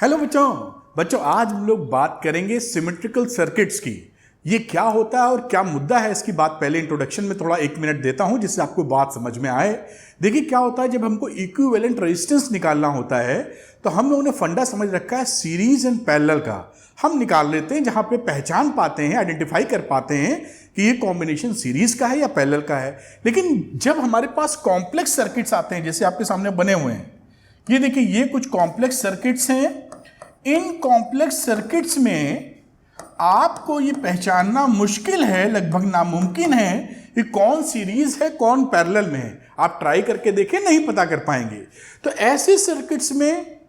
Hello बच्चों बच्चों आज हम लोग बात करेंगे सिमेट्रिकल सर्किट्स की। ये क्या होता है और क्या मुद्दा है, इसकी बात पहले इंट्रोडक्शन में थोड़ा 1 मिनट देता हूं जिससे आपको बात समझ में आए। देखिए क्या होता है, जब हमको इक्विवेलेंट रेजिस्टेंस निकालना होता है तो हम लोगों ने फंडा समझ रखा है सीरीज एंड पैरेलल का। हम निकाल लेते हैं जहां पे पहचान पाते हैं, आइडेंटिफाई कर पाते हैं कि ये कॉम्बिनेशन सीरीज का है या पैरेलल का है। लेकिन जब हमारे पास कॉम्प्लेक्स सर्किट्स आते हैं, जैसे आपके सामने बने हुए हैं, ये देखिए ये कुछ कॉम्प्लेक्स सर्किट्स हैं। इन कॉम्प्लेक्स सर्किट्स में आपको ये पहचानना मुश्किल है, लगभग नामुमकिन है कि कौन सीरीज है कौन पैरेलल में है। आप ट्राई करके देखें, नहीं पता कर पाएंगे। तो ऐसे सर्किट्स में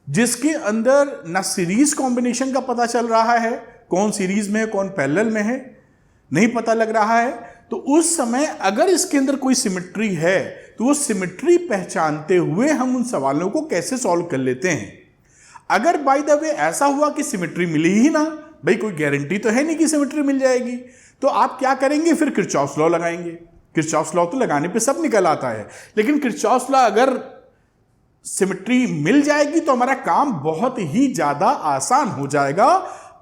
जिसके अंदर ना सीरीज कॉम्बिनेशन का पता चल रहा है, कौन सीरीज में है कौन पैरेलल में है नहीं पता लग रहा है, तो उस समय अगर इसके अंदर कोई सिमेट्री है तो वो सिमेट्री पहचानते हुए हम उन सवालों को कैसे सॉल्व कर लेते हैं। अगर बाय द वे ऐसा हुआ कि सिमेट्री मिली ही ना, भाई कोई गारंटी तो है नहीं कि सिमेट्री मिल जाएगी, तो आप क्या करेंगे, फिर किरचॉफ्स लॉ लगाएंगे। किरचॉफ्स लॉ तो लगाने पे सब निकल आता है, लेकिन किरचॉफ्स लॉ अगर सिमेट्री मिल जाएगी तो हमारा काम बहुत ही ज्यादा आसान हो जाएगा।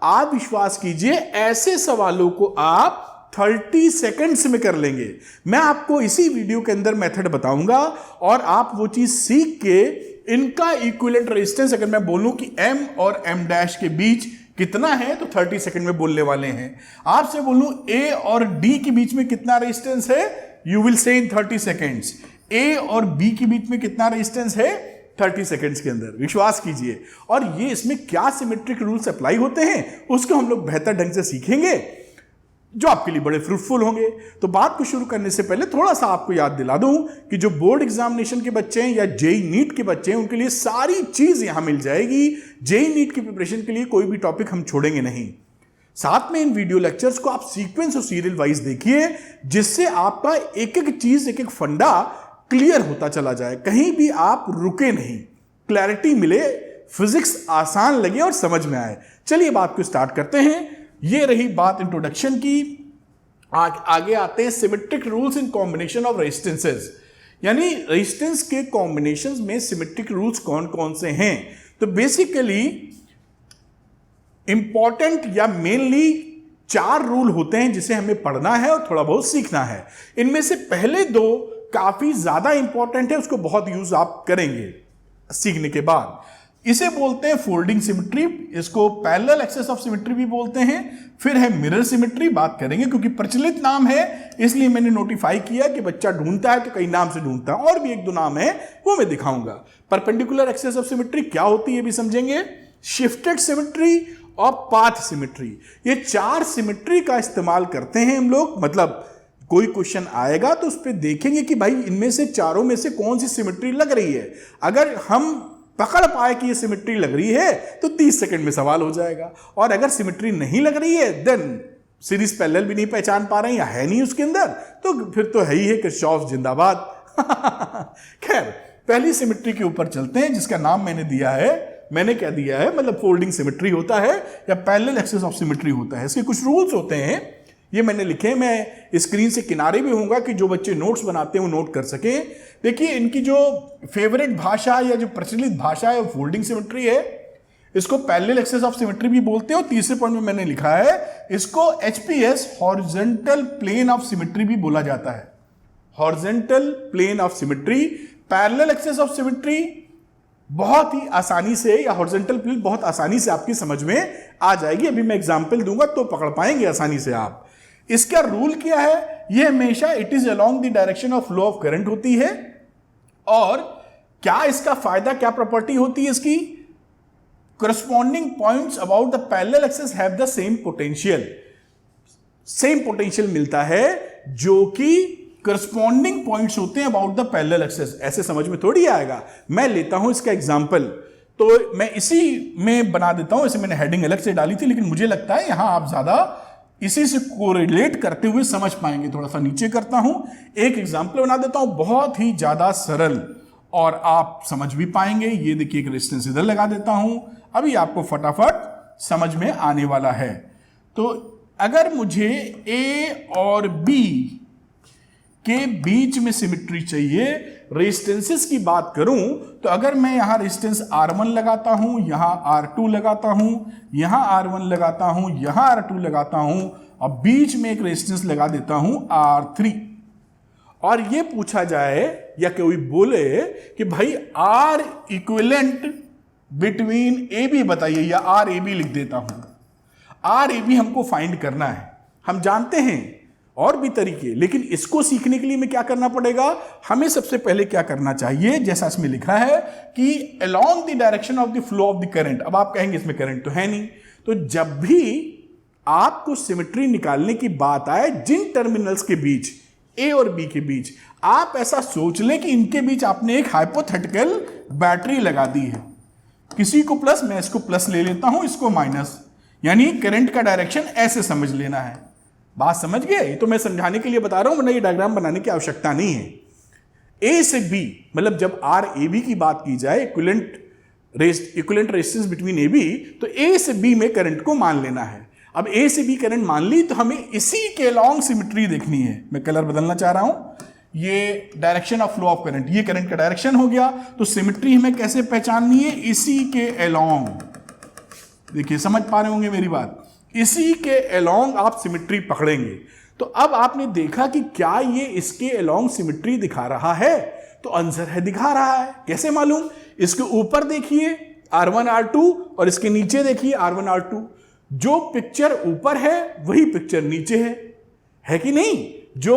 आप विश्वास कीजिए, ऐसे सवालों को आप 30 सेकंड्स में कर लेंगे। मैं आपको इसी वीडियो के अंदर मेथड बताऊंगा और आप वो चीज सीख के इनका इक्विवेलेंट रेजिस्टेंस अगर मैं बोलूं कि M और M डैश के बीच कितना है तो 30 सेकंड में बोलने वाले हैं। आपसे बोलूं A और D के बीच में कितना रेजिस्टेंस है, you will say in 30 seconds. A और B के बीच में कितना रेजिस्टेंस है 30 सेकंड्स के अंदर, विश्वास कीजिए। और ये इसमें क्या सिमेट्रिक रूल्स अप्लाई होते हैं उसको हम लोग बेहतर ढंग से सीखेंगे, जो आपके लिए बड़े फ्रूटफुल होंगे। तो बात को शुरू करने से पहले थोड़ा सा आपको याद दिला दूं कि जो बोर्ड एग्जामिनेशन के बच्चे हैं या जेई नीट के बच्चे हैं उनके लिए सारी चीज यहां मिल जाएगी। जेई नीट की प्रिपरेशन के लिए कोई भी टॉपिक हम छोड़ेंगे नहीं। साथ में इन वीडियो लेक्चर्स को आप सीक्वेंस और सीरियल वाइज देखिए, जिससे आपका एक एक चीज, एक एक फंडा क्लियर होता चला जाए, कहीं भी आप रुके नहीं, क्लैरिटी मिले, फिजिक्स आसान लगे और समझ में आए। चलिए बात को स्टार्ट करते हैं। ये रही बात इंट्रोडक्शन की। आगे आते हैं symmetric rules in combination of resistances, यानी रेजिस्टेंस के कॉम्बिनेशंस में सिमेट्रिक रूल्स कौन कौन से हैं। तो बेसिकली इंपॉर्टेंट या मेनली 4 रूल होते हैं जिसे हमें पढ़ना है और थोड़ा बहुत सीखना है। इनमें से पहले 2 काफी ज्यादा इंपॉर्टेंट है, उसको बहुत यूज आप करेंगे सीखने के बाद। इसे बोलते हैं फोल्डिंग सिमेट्री, इसको पैरेलल एक्सेस ऑफ सिमेट्री भी बोलते हैं। फिर है मिरर सिमेट्री, बात करेंगे क्योंकि प्रचलित नाम है इसलिए मैंने नोटिफाई किया कि बच्चा ढूंढता है तो कई नाम से ढूंढता है, और भी 1-2 नाम है वो मैं दिखाऊंगा। परपेंडिकुलर एक्सेस ऑफ सिमेट्री क्या होती है भी समझेंगे, शिफ्टेड सिमेट्री और पाथ सिमेट्री। ये 4 सिमेट्री का इस्तेमाल करते हैं हम लोग। मतलब कोई क्वेश्चन आएगा तो उस पर देखेंगे कि भाई इनमें से चारों में से कौन सी सिमेट्री लग रही है। अगर हम पकड़ पाए कि ये सिमेट्री लग रही है तो 30 सेकंड में सवाल हो जाएगा, और अगर सिमेट्री नहीं लग रही है देन सीरीज पैरेलल भी नहीं पहचान पा रहे हैं या है नहीं उसके अंदर, तो फिर तो है ही है किरचॉफ जिंदाबाद। खैर पहली सिमेट्री के ऊपर चलते हैं जिसका नाम मैंने दिया है, मैंने क्या दिया है, मतलब फोल्डिंग सिमेट्री होता है या पैरेलल एक्सेस ऑफ सिमेट्री होता है। इसके कुछ रूल्स होते हैं, ये मैंने लिखे, मैं स्क्रीन से किनारे भी होऊंगा कि जो बच्चे नोट्स बनाते हैं वो नोट कर सकें। देखिए इनकी जो फेवरेट भाषा या जो प्रचलित भाषा है वो फोल्डिंग सिमेट्री है। इसको पैरेलल एक्सेस ऑफ सिमेट्री भी बोलते हैं, और तीसरे पॉइंट में मैंने लिखा है इसको HPS horizontal plane of symmetry भी बोला जाता है। Horizontal plane of symmetry, parallel axis of symmetry बहुत ही आसानी से, या हॉरिजॉन्टल प्लेन बहुत आसानी से आपकी समझ में आ जाएगी। अभी मैं एग्जांपल दूंगा तो पकड़ पाएंगे आसानी से आप। इसका रूल क्या है, ये हमेशा it is along the direction of flow of current होती है। और क्या इसका फायदा, क्या प्रॉपर्टी होती है इसकी, corresponding points about the parallel axis have the same potential. Same potential मिलता है जो कि करस्पॉन्डिंग पॉइंट्स होते हैं अबाउट द पैरेलल एक्सेस। ऐसे समझ में थोड़ी आएगा। मैं लेता हूं इसका एग्जांपल, तो मैं इसी में बना देता हूं। ऐसे मैंने हेडिंग अलग से डाली थी, लेकिन मुझे लगता है यहां आप ज्यादा इसी से कोरिलेट करते हुए समझ पाएंगे। थोड़ा सा नीचे करता हूं, एक एग्जांपल बना देता हूं बहुत ही ज्यादा सरल, और आप समझ भी पाएंगे। ये देखिए एक रेजिस्टेंस इधर लगा देता हूं, अभी आपको फटाफट समझ में आने वाला है। तो अगर मुझे A और B के बीच में सिमेट्री चाहिए। रेजिस्टेंसेस की बात करूं तो अगर मैं यहां रेजिस्टेंस R1 लगाता हूं, यहां R2 लगाता हूं, यहां R1 लगाता हूं, यहां R2 लगाता हूं और बीच में एक रेजिस्टेंस लगा देता हूं R3, और ये पूछा जाए या कोई बोले कि भाई R इक्विवेलेंट बिटवीन AB बताइए, या RAB लिख देता हूं। RAB हमको फाइंड करना है, हम जानते हैं और भी तरीके, लेकिन इसको सीखने के लिए में क्या करना पड़ेगा, हमें सबसे पहले क्या करना चाहिए, जैसा इसमें लिखा है कि along the direction of the flow of the current. अब आप कहेंगे इसमें करंट तो है नहीं, तो जब भी आपको सिमेट्री निकालने की बात आए जिन टर्मिनल्स के बीच, ए और बी के बीच, आप ऐसा सोच लें कि इनके बीच आपने एक हाइपोथेटिकल बैटरी लगा दी है, किसी को प्लस, मैं इसको प्लस ले लेता हूं, इसको माइनस, यानी करंट का डायरेक्शन ऐसे समझ लेना है। बात समझ गए? ये तो मैं समझाने के लिए बता रहा हूं, वरना ये डायग्राम बनाने की आवश्यकता नहीं है। ए से बी, मतलब जब आर ए बी की बात की जाए, equivalent resistance between A B, तो ए से बी में करंट को मान लेना है। अब ए से बी करंट मान ली तो हमें इसी के लॉन्ग सिमेट्री देखनी है। मैं कलर बदलना चाह रहा हूं, ये direction of flow of current, ये करंट का डायरेक्शन हो गया, तो सिमेट्री हमें कैसे पहचाननी है, इसी के अलोंग। देखिए समझ पा रहे होंगे मेरी बात, इसी के अलोंग आप सिमेट्री पकड़ेंगे। तो अब आपने देखा कि क्या ये इसके अलोंग सिमेट्री दिखा रहा है, तो आंसर है दिखा रहा है। कैसे मालूम, इसके ऊपर देखिए R1 R2 और इसके नीचे देखिए R1 R2, जो पिक्चर ऊपर है वही पिक्चर नीचे है कि नहीं, जो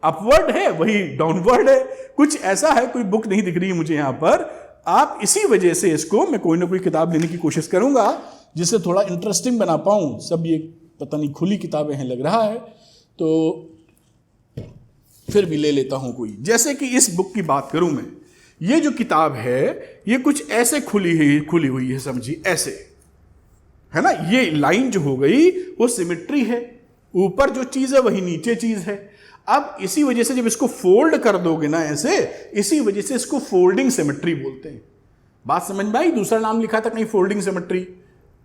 अपवर्ड है वही डाउनवर्ड है, कुछ ऐसा है। कोई बुक नहीं दिख रही है मुझे यहां पर, आप इसी वजह से इसको मैं कोई ना कोई किताब लेने की कोशिश करूंगा जिससे थोड़ा इंटरेस्टिंग बना पाऊं। सब ये पता नहीं खुली किताबें हैं लग रहा है, तो फिर भी ले लेता हूं कोई। जैसे कि इस बुक की बात करूं मैं, ये जो किताब है ये कुछ ऐसे खुली हुई है, समझिए ऐसे, है ना। ये लाइन जो हो गई वो सिमेट्री है, ऊपर जो चीज है वही नीचे चीज है। अब इसी वजह से जब इसको फोल्ड कर दोगे ना ऐसे, इसी वजह से इसको फोल्डिंग सिमेट्री बोलते हैं। बात समझ में आई? दूसरा नाम लिखा था कहीं फोल्डिंग सिमेट्री,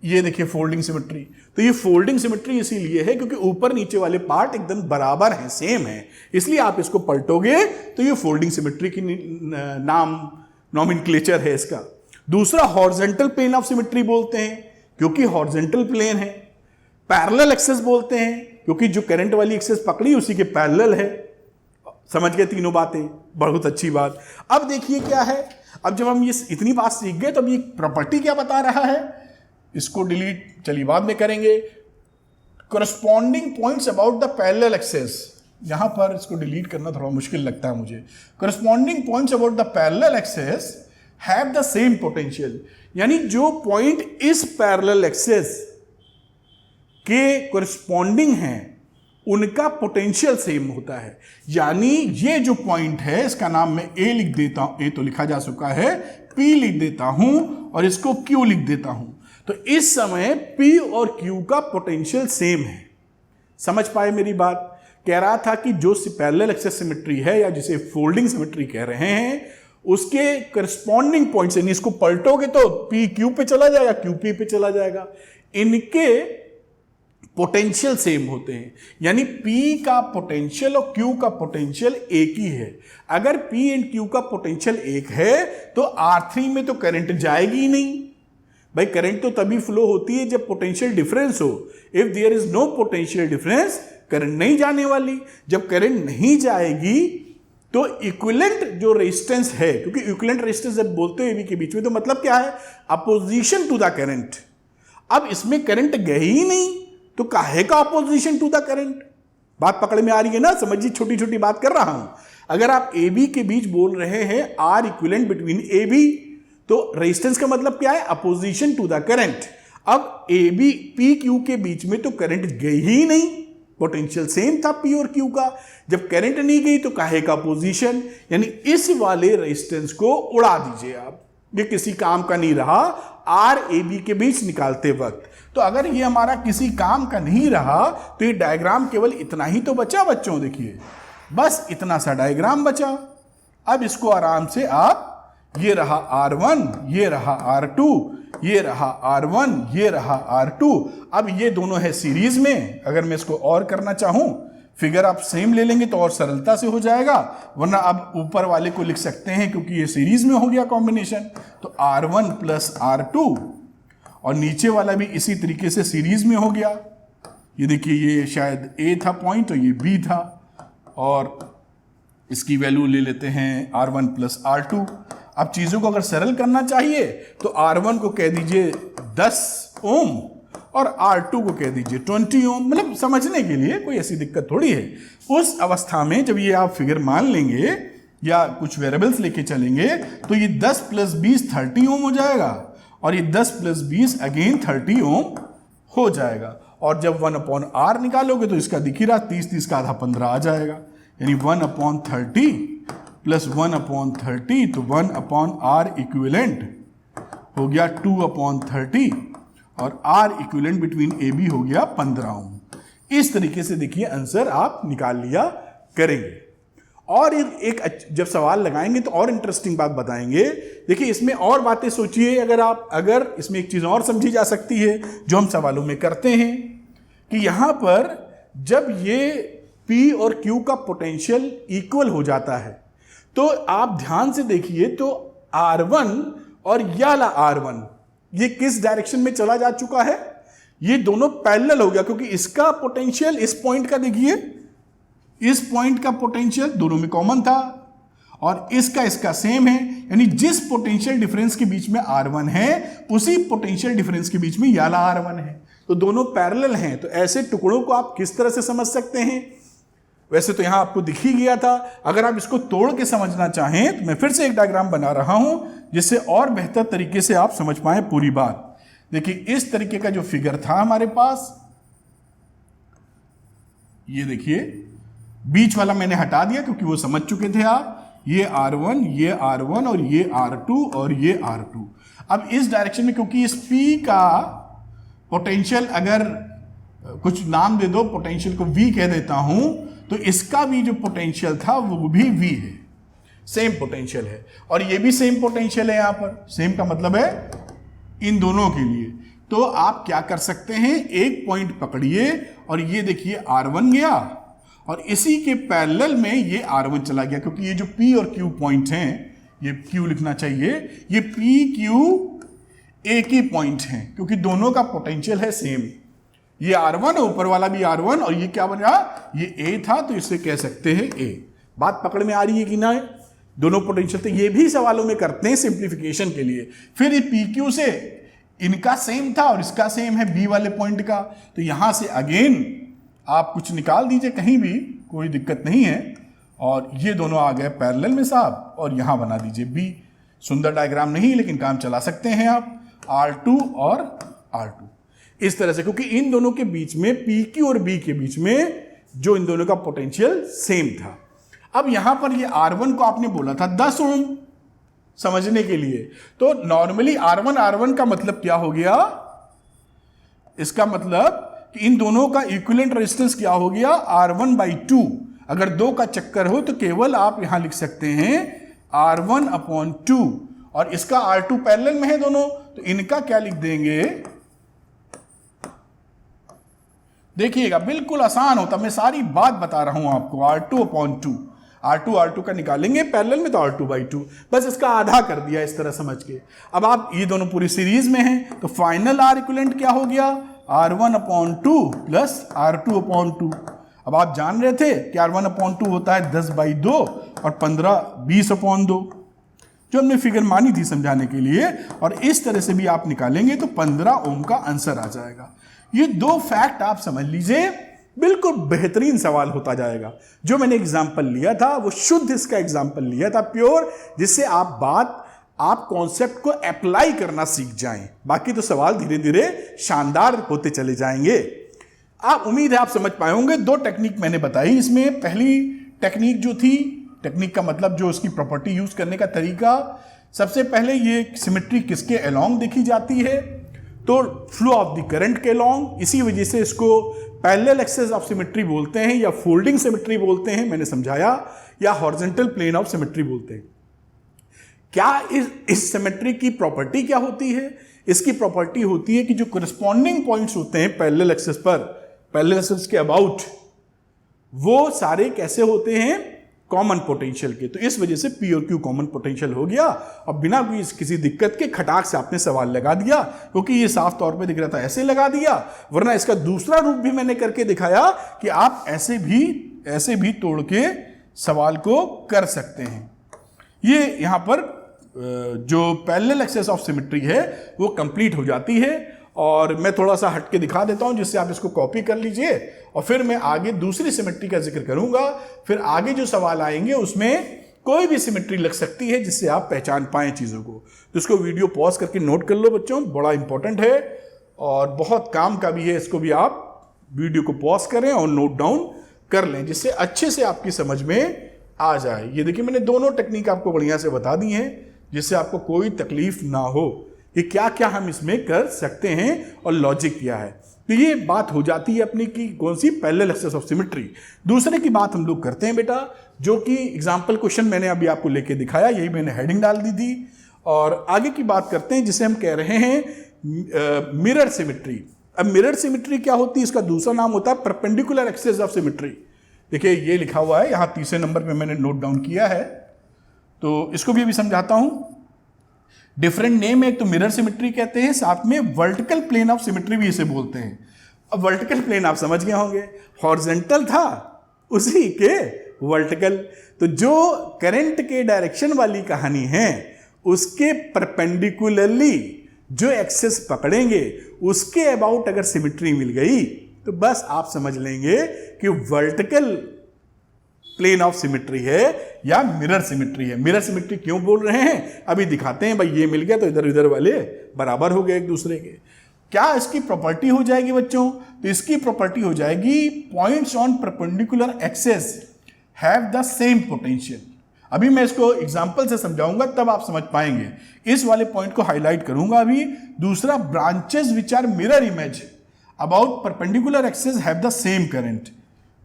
ये देखिए फोल्डिंग सिमेट्री। तो ये फोल्डिंग सिमेट्री इसीलिए है क्योंकि ऊपर नीचे वाले पार्ट एकदम बराबर हैं, सेम है, इसलिए आप इसको पलटोगे तो ये फोल्डिंग सिमेट्री की नॉमेनक्लेचर है इसका। दूसरा हॉरिजॉन्टल प्लेन ऑफ सिमेट्री बोलते हैं क्योंकि हॉरिजॉन्टल प्लेन है। पैरेलल एक्सेस बोलते हैं क्योंकि जो करंट वाली एक्सेस पकड़ी उसी के पैरेलल है। समझ गए तीनों बातें, बहुत अच्छी बात। अब देखिए क्या है, अब जब हम ये इतनी बात सीख गए तो अब ये प्रॉपर्टी क्या बता रहा है, इसको डिलीट चलिए बाद में करेंगे। Corresponding points about the parallel axis, यहां पर इसको डिलीट करना थोड़ा मुश्किल लगता है मुझे। Corresponding points about the parallel axis have the same potential, यानी जो पॉइंट इस पैरेलल एक्सेस के करस्पॉन्डिंग हैं उनका पोटेंशियल सेम होता है। यानी ये जो पॉइंट है इसका नाम मैं ए लिख देता हूं, ए तो लिखा जा चुका है, पी लिख देता हूं और इसको क्यू लिख देता हूं। तो इस समय पी और क्यू का पोटेंशियल सेम है। समझ पाए मेरी बात? कह रहा था कि जो पैरेलल एक्सेस सिमेट्री है या जिसे फोल्डिंग सिमेट्री कह रहे हैं, उसके करस्पॉन्डिंग पॉइंट्स, यानी इसको पलटोगे तो पी क्यू पे चला जाएगा, क्यू पी पे चला जाएगा, इनके पोटेंशियल सेम होते हैं। यानी P का पोटेंशियल और Q का पोटेंशियल एक ही है। अगर P एंड Q का पोटेंशियल एक है तो R3 में तो करंट जाएगी ही नहीं। भाई करंट तो तभी फ्लो होती है जब पोटेंशियल डिफरेंस हो। If there is no potential difference, current नहीं जाने वाली। जब करंट नहीं जाएगी तो इक्विवेलेंट जो रेजिस्टेंस है, क्योंकि इक्विवेलेंट रेजिस्टेंस जब बोलते हैं AB के बीच में तो मतलब क्या है, अपोजिशन टू द करंट। अब इसमें करंट गए ही नहीं तो काहे का अपोजिशन टू द करंट। बात पकड़ में आ रही है ना? समझिए, छोटी छोटी बात कर रहा हूं। अगर आप ए बी के बीच बोल रहे हैं are equivalent between A B, तो रेजिस्टेंस का मतलब क्या है, अपोजिशन टू द करंट। अब ए बी पी क्यू के बीच में तो करंट गई ही नहीं, पोटेंशियल सेम था पी और क्यू का। जब करंट नहीं गई तो काहे का अपोजिशन, यानी इस वाले रेजिस्टेंस को उड़ा दीजिए आप, ये किसी काम का नहीं रहा आर ए बी के बीच निकालते वक्त। तो अगर ये हमारा किसी काम का नहीं रहा तो ये डायग्राम केवल इतना ही तो बचा बच्चों, देखिए बस इतना सा डायग्राम बचा। अब इसको आराम से आप, ये रहा R1, ये रहा R2, ये रहा R1, ये रहा R2। अब ये दोनों है सीरीज में। अगर मैं इसको और करना चाहूं फिगर आप सेम ले लेंगे तो और सरलता से हो जाएगा, वरना अब ऊपर वाले को लिख सकते हैं क्योंकि ये सीरीज में हो गया कॉम्बिनेशन, तो R1 प्लस R2, और नीचे वाला भी इसी तरीके से सीरीज में हो गया। ये देखिए ये शायद A था पॉइंट और ये B था, और इसकी वैल्यू ले लेते हैं R1 प्लस R2। अब चीज़ों को अगर सरल करना चाहिए तो R1 को कह दीजिए 10 ओम और R2 को कह दीजिए 20 ओम, मतलब समझने के लिए कोई ऐसी दिक्कत थोड़ी है। उस अवस्था में जब ये आप फिगर मान लेंगे या कुछ वेरिएबल्स लेके चलेंगे तो ये 10 प्लस 20 30 ओम हो जाएगा, और ये 10 प्लस 20 अगेन 30 ओम हो जाएगा। और जब 1/R निकालोगे तो इसका दिख ही रहा 30 का आधा 15 आ जाएगा, यानी 1/30 प्लस 1/30, तो 1/R इक्विवेलेंट हो गया 2/30, और R इक्विवेलेंट बिटवीन AB हो गया 15 ओम। इस तरीके से देखिए आंसर आप निकाल लिया करेंगे। और एक जब सवाल लगाएंगे तो और इंटरेस्टिंग बात बताएंगे। देखिए इसमें और बातें सोचिए, अगर इसमें एक चीज और समझी जा सकती है जो हम सवालों में करते हैं कि यहां पर जब ये P और Q का पोटेंशियल इक्वल हो जाता है तो आप ध्यान से देखिए तो R1 और ये वाला R1 ये किस डायरेक्शन में चला जा चुका है, ये दोनों पैरेलल हो गया, क्योंकि इसका पोटेंशियल इस पॉइंट का देखिए, इस पॉइंट का पोटेंशियल दोनों में कॉमन था और इसका सेम है, यानी जिस पोटेंशियल डिफरेंस के बीच में R1 है उसी पोटेंशियल डिफरेंस के बीच में ये वाला R1 है, तो दोनों पैरेलल हैं। तो ऐसे टुकड़ों को आप किस तरह से समझ सकते हैं? वैसे तो यहां आपको दिख ही गया था, अगर आप इसको तोड़ के समझना चाहें तो मैं फिर से एक डायग्राम बना रहा हूं जिससे और बेहतर तरीके से आप समझ पाए पूरी बात। देखिए इस तरीके का जो फिगर था हमारे पास, ये देखिए बीच वाला मैंने हटा दिया क्योंकि वो समझ चुके थे आप, ये R1 और ये R2 और ये R2। अब इस डायरेक्शन में क्योंकि इस P का पोटेंशियल, अगर कुछ नाम दे दो, पोटेंशियल को V कह देता हूं, तो इसका भी जो पोटेंशियल था वो भी V है, सेम पोटेंशियल है, और ये भी सेम पोटेंशियल है। यहां पर सेम का मतलब है इन दोनों के लिए। तो आप क्या कर सकते हैं, एक पॉइंट पकड़िए और ये देखिए R1 गया और इसी के पैरेलल में ये R1 चला गया, क्योंकि ये जो P और Q पॉइंट हैं, ये Q लिखना चाहिए, ये P Q एक ही पॉइंट हैं क्योंकि दोनों का पोटेंशियल है सेम। ये R1 ऊपर वाला भी R1 और ये क्या बना, ये A था तो इसे कह सकते हैं A। बात पकड़ में आ रही है कि ना? दोनों पोटेंशियल, तो ये भी सवालों में करते हैं सिंप्लीफिकेशन के लिए। फिर ये PQ से इनका सेम था और इसका सेम है B वाले पॉइंट का, तो यहां से अगेन आप कुछ निकाल दीजिए कहीं भी, कोई दिक्कत नहीं है, और ये दोनों आ गए पैरेलल में साहब, और यहां बना दीजिए B। सुंदर डायग्राम नहीं लेकिन काम चला सकते हैं आप, R2 और R2 इस तरह से, क्योंकि इन दोनों के बीच में PQ और B के बीच में जो इन दोनों का पोटेंशियल सेम था। अब यहां पर ये R1 को आपने बोला था 10 ओम समझने के लिए, तो नॉर्मली R1 का मतलब क्या हो गया, इसका मतलब कि इन दोनों का इक्विवेलेंट रेजिस्टेंस क्या हो गया, R1/2। अगर 2 का चक्कर हो तो केवल आप यहां लिख सकते हैं R1/2, और इसका R2 पैरेलल में है दोनों, तो इनका क्या लिख देंगे, देखिएगा बिल्कुल आसान होता, मैं सारी बात बता रहा हूं आपको। R2/2, R2 का निकालेंगे पैरेलल में तो R2/2, बस इसका आधा कर दिया इस तरह समझ के। अब आप ये दोनों पूरी सीरीज में हैं तो फाइनल R इक्विवेलेंट क्या हो गया, R1/2 प्लस R2/2। अब आप जान रहे थे कि R1/2 होता है 10/2 और 20/2, जो हमने फिगर मानी थी समझाने के लिए, और इस तरह से भी आप निकालेंगे तो 15 ओम का आंसर आ जाएगा। ये दो फैक्ट आप समझ लीजिए, बिल्कुल बेहतरीन सवाल होता जाएगा। जो मैंने एग्जाम्पल लिया था वो शुद्ध इसका एग्जाम्पल लिया था, प्योर, जिससे आप कॉन्सेप्ट को अप्लाई करना सीख जाएं। बाकी तो सवाल धीरे धीरे शानदार होते चले जाएंगे। आप उम्मीद है आप समझ पाए होंगे। 2 टेक्निक मैंने बताई इसमें। पहली टेक्निक जो थी, टेक्निक का मतलब जो उसकी प्रॉपर्टी यूज करने का तरीका, सबसे पहले ये सिमेट्री किसके अलोंग देखी जाती है, तो फ्लो ऑफ द करंट के अलोंग। इसी वजह से इसको पैरेलल एक्सेस ऑफ सिमेट्री बोलते हैं या फोल्डिंग सिमेट्री बोलते हैं, मैंने समझाया, या हॉरिजॉन्टल प्लेन ऑफ सिमेट्री बोलते हैं। क्या इस सिमेट्री की प्रॉपर्टी क्या होती है? इसकी प्रॉपर्टी होती है कि जो करस्पॉन्डिंग पॉइंट्स होते हैं पैरेलल एक्सेस पर, पैरेलल एक्सेस के अबाउट, वो सारे कैसे होते हैं, कॉमन पोटेंशियल के। तो इस वजह से पी और क्यू कॉमन पोटेंशियल हो गया और बिना किसी दिक्कत के खटाक से आपने सवाल लगा दिया, क्योंकि ये साफ तौर पे दिख रहा था, ऐसे लगा दिया। वरना इसका दूसरा रूप भी मैंने करके दिखाया कि आप ऐसे भी तोड़ के सवाल को कर सकते हैं। ये यहां पर जो पैरेलल एक्सेस ऑफ सिमेट्री है वो कंप्लीट हो जाती है। और मैं थोड़ा सा हट के दिखा देता हूं जिससे आप इसको कॉपी कर लीजिए और फिर मैं आगे दूसरी सिमेट्री का जिक्र करूंगा। फिर आगे जो सवाल आएंगे उसमें कोई भी सिमेट्री लग सकती है जिससे आप पहचान पाएं चीज़ों को। तो इसको वीडियो पॉज करके नोट कर लो बच्चों, बड़ा इंपॉर्टेंट है और बहुत काम का भी है। इसको भी आप वीडियो को पॉज करें और नोट डाउन कर लें जिससे अच्छे से आपकी समझ में आ जाए। ये देखिए मैंने दोनों टेक्निक आपको बढ़िया से बता दी हैं जिससे आपको कोई तकलीफ ना हो कि क्या क्या हम इसमें कर सकते हैं और लॉजिक क्या है। तो ये बात हो जाती है अपनी की कौन सी, पैरेलल एक्सेस ऑफ सिमेट्री। दूसरे की बात हम लोग करते हैं बेटा, जो कि एग्जाम्पल क्वेश्चन मैंने अभी आपको लेके दिखाया, यही मैंने हेडिंग डाल दी थी। और आगे की बात करते हैं जिसे हम कह रहे हैं मिरर सिमेट्री। अब मिरर सिमेट्री क्या होती है, इसका दूसरा नाम होता है परपेंडिकुलर एक्सेस ऑफ सिमेट्री। देखिए ये लिखा हुआ है यहाँ तीसरे नंबर पे मैंने नोट डाउन किया है, तो इसको भी अभी समझाता हूं। डिफरेंट नेम है, एक तो मिरर सिमेट्री कहते हैं, साथ में वर्टिकल प्लेन ऑफ सिमेट्री भी इसे बोलते हैं। अब वर्टिकल प्लेन आप समझ गए होंगे, हॉरिजॉन्टल था उसी के वर्टिकल। तो जो करंट के डायरेक्शन वाली कहानी है उसके परपेंडिकुलरली जो एक्सेस पकड़ेंगे उसके अबाउट अगर सिमेट्री मिल गई तो बस आप समझ लेंगे कि वर्टिकल प्लेन ऑफ सिमेट्री है या मिरर सिमेट्री है। मिरर सिमेट्री क्यों बोल रहे हैं अभी दिखाते हैं। भाई ये मिल गया तो इधर उधर वाले बराबर हो गए एक दूसरे के। क्या इसकी प्रॉपर्टी हो जाएगी बच्चों, तो इसकी प्रॉपर्टी हो जाएगी points on perpendicular axis have the same potential. अभी मैं इसको एग्जांपल से समझाऊंगा तब आप समझ पाएंगे। इस वाले पॉइंट को हाईलाइट करूंगा अभी। दूसरा, branches which are mirror image about perpendicular axis have the same current.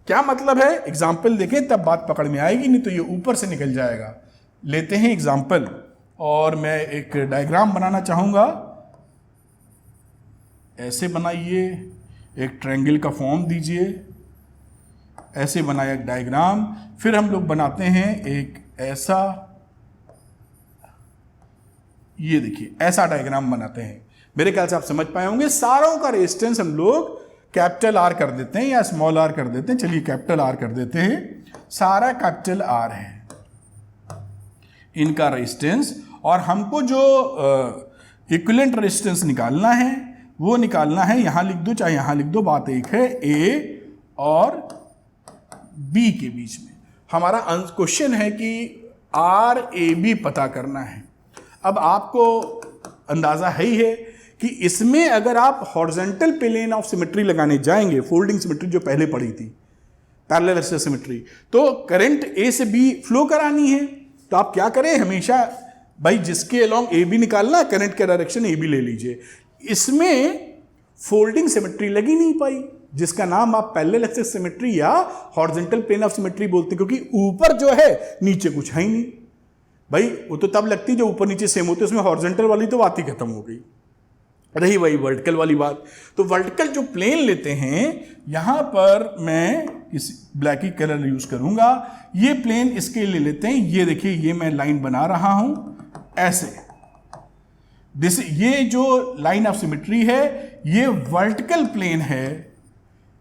क्या मतलब है, एग्जाम्पल देखें तब बात पकड़ में आएगी, नहीं तो ये ऊपर से निकल जाएगा। लेते हैं एग्जाम्पल और मैं एक डायग्राम बनाना चाहूंगा। ऐसे बनाइए, एक ट्रायंगल का फॉर्म दीजिए, ऐसे बनाया एक डायग्राम। फिर हम लोग बनाते हैं एक ऐसा, ये देखिए ऐसा डायग्राम बनाते हैं। मेरे ख्याल से आप समझ पाए होंगे। सारों का रेजिस्टेंस हम लोग कैपिटल आर कर देते हैं या स्मॉल आर कर देते हैं। चलिए कैपिटल आर कर देते हैं, सारा कैपिटल आर है इनका रेजिस्टेंस। और हमको जो इक्विवेलेंट रेजिस्टेंस निकालना है वो निकालना है, यहां लिख दो चाहे यहां लिख दो, बात एक है, ए और बी के बीच में। हमारा क्वेश्चन है कि आर ए बी पता करना है। अब आपको अंदाजा है ही है कि इसमें अगर आप हॉरिजॉन्टल प्लेन ऑफ सिमेट्री लगाने जाएंगे, फोल्डिंग सिमेट्री जो पहले पढ़ी थी, पैरेलल एक्सेस सिमेट्री, तो करंट ए से बी फ्लो करानी है। तो आप क्या करें, हमेशा भाई जिसके अलोंग ए बी निकालना, करंट का डायरेक्शन ए बी ले लीजिए। इसमें फोल्डिंग सिमेट्री लगी नहीं पाई, जिसका नाम आप पैरेलल एक्सेस सिमेट्री या हॉरिजॉन्टल प्लेन ऑफ सिमेट्री बोलते हैं, क्योंकि ऊपर जो है नीचे कुछ है ही नहीं। भाई वो तो तब लगती जो ऊपर नीचे सेम होते, उसमें हॉरिजॉन्टल वाली तो बात ही खत्म हो गई। रही वही वर्टिकल वाली बात। तो वर्टिकल जो प्लेन लेते हैं, यहां पर मैं किसी ब्लैक ही कलर यूज करूंगा। ये प्लेन इसके ले लेते हैं। ये देखिए, ये मैं लाइन बना रहा हूं ऐसे। ये जो लाइन ऑफ सिमेट्री है ये वर्टिकल प्लेन है,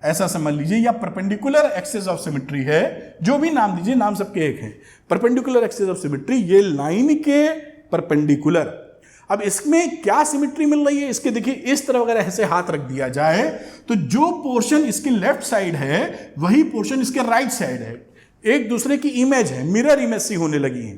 ऐसा समझ लीजिए, या परपेंडिकुलर एक्सेस ऑफ सिमेट्री है, जो भी नाम दीजिए, नाम सबके एक है। परपेंडिकुलर एक्सेस ऑफ सिमेट्री, ये लाइन के परपेंडिकुलर। अब इसमें क्या सिमेट्री मिल रही है, इसके देखिए इस तरह अगर ऐसे हाथ रख दिया जाए तो जो पोर्शन इसके लेफ्ट साइड है वही पोर्शन इसके राइट साइड है। एक दूसरे की इमेज है, मिरर इमेज सी होने लगी है।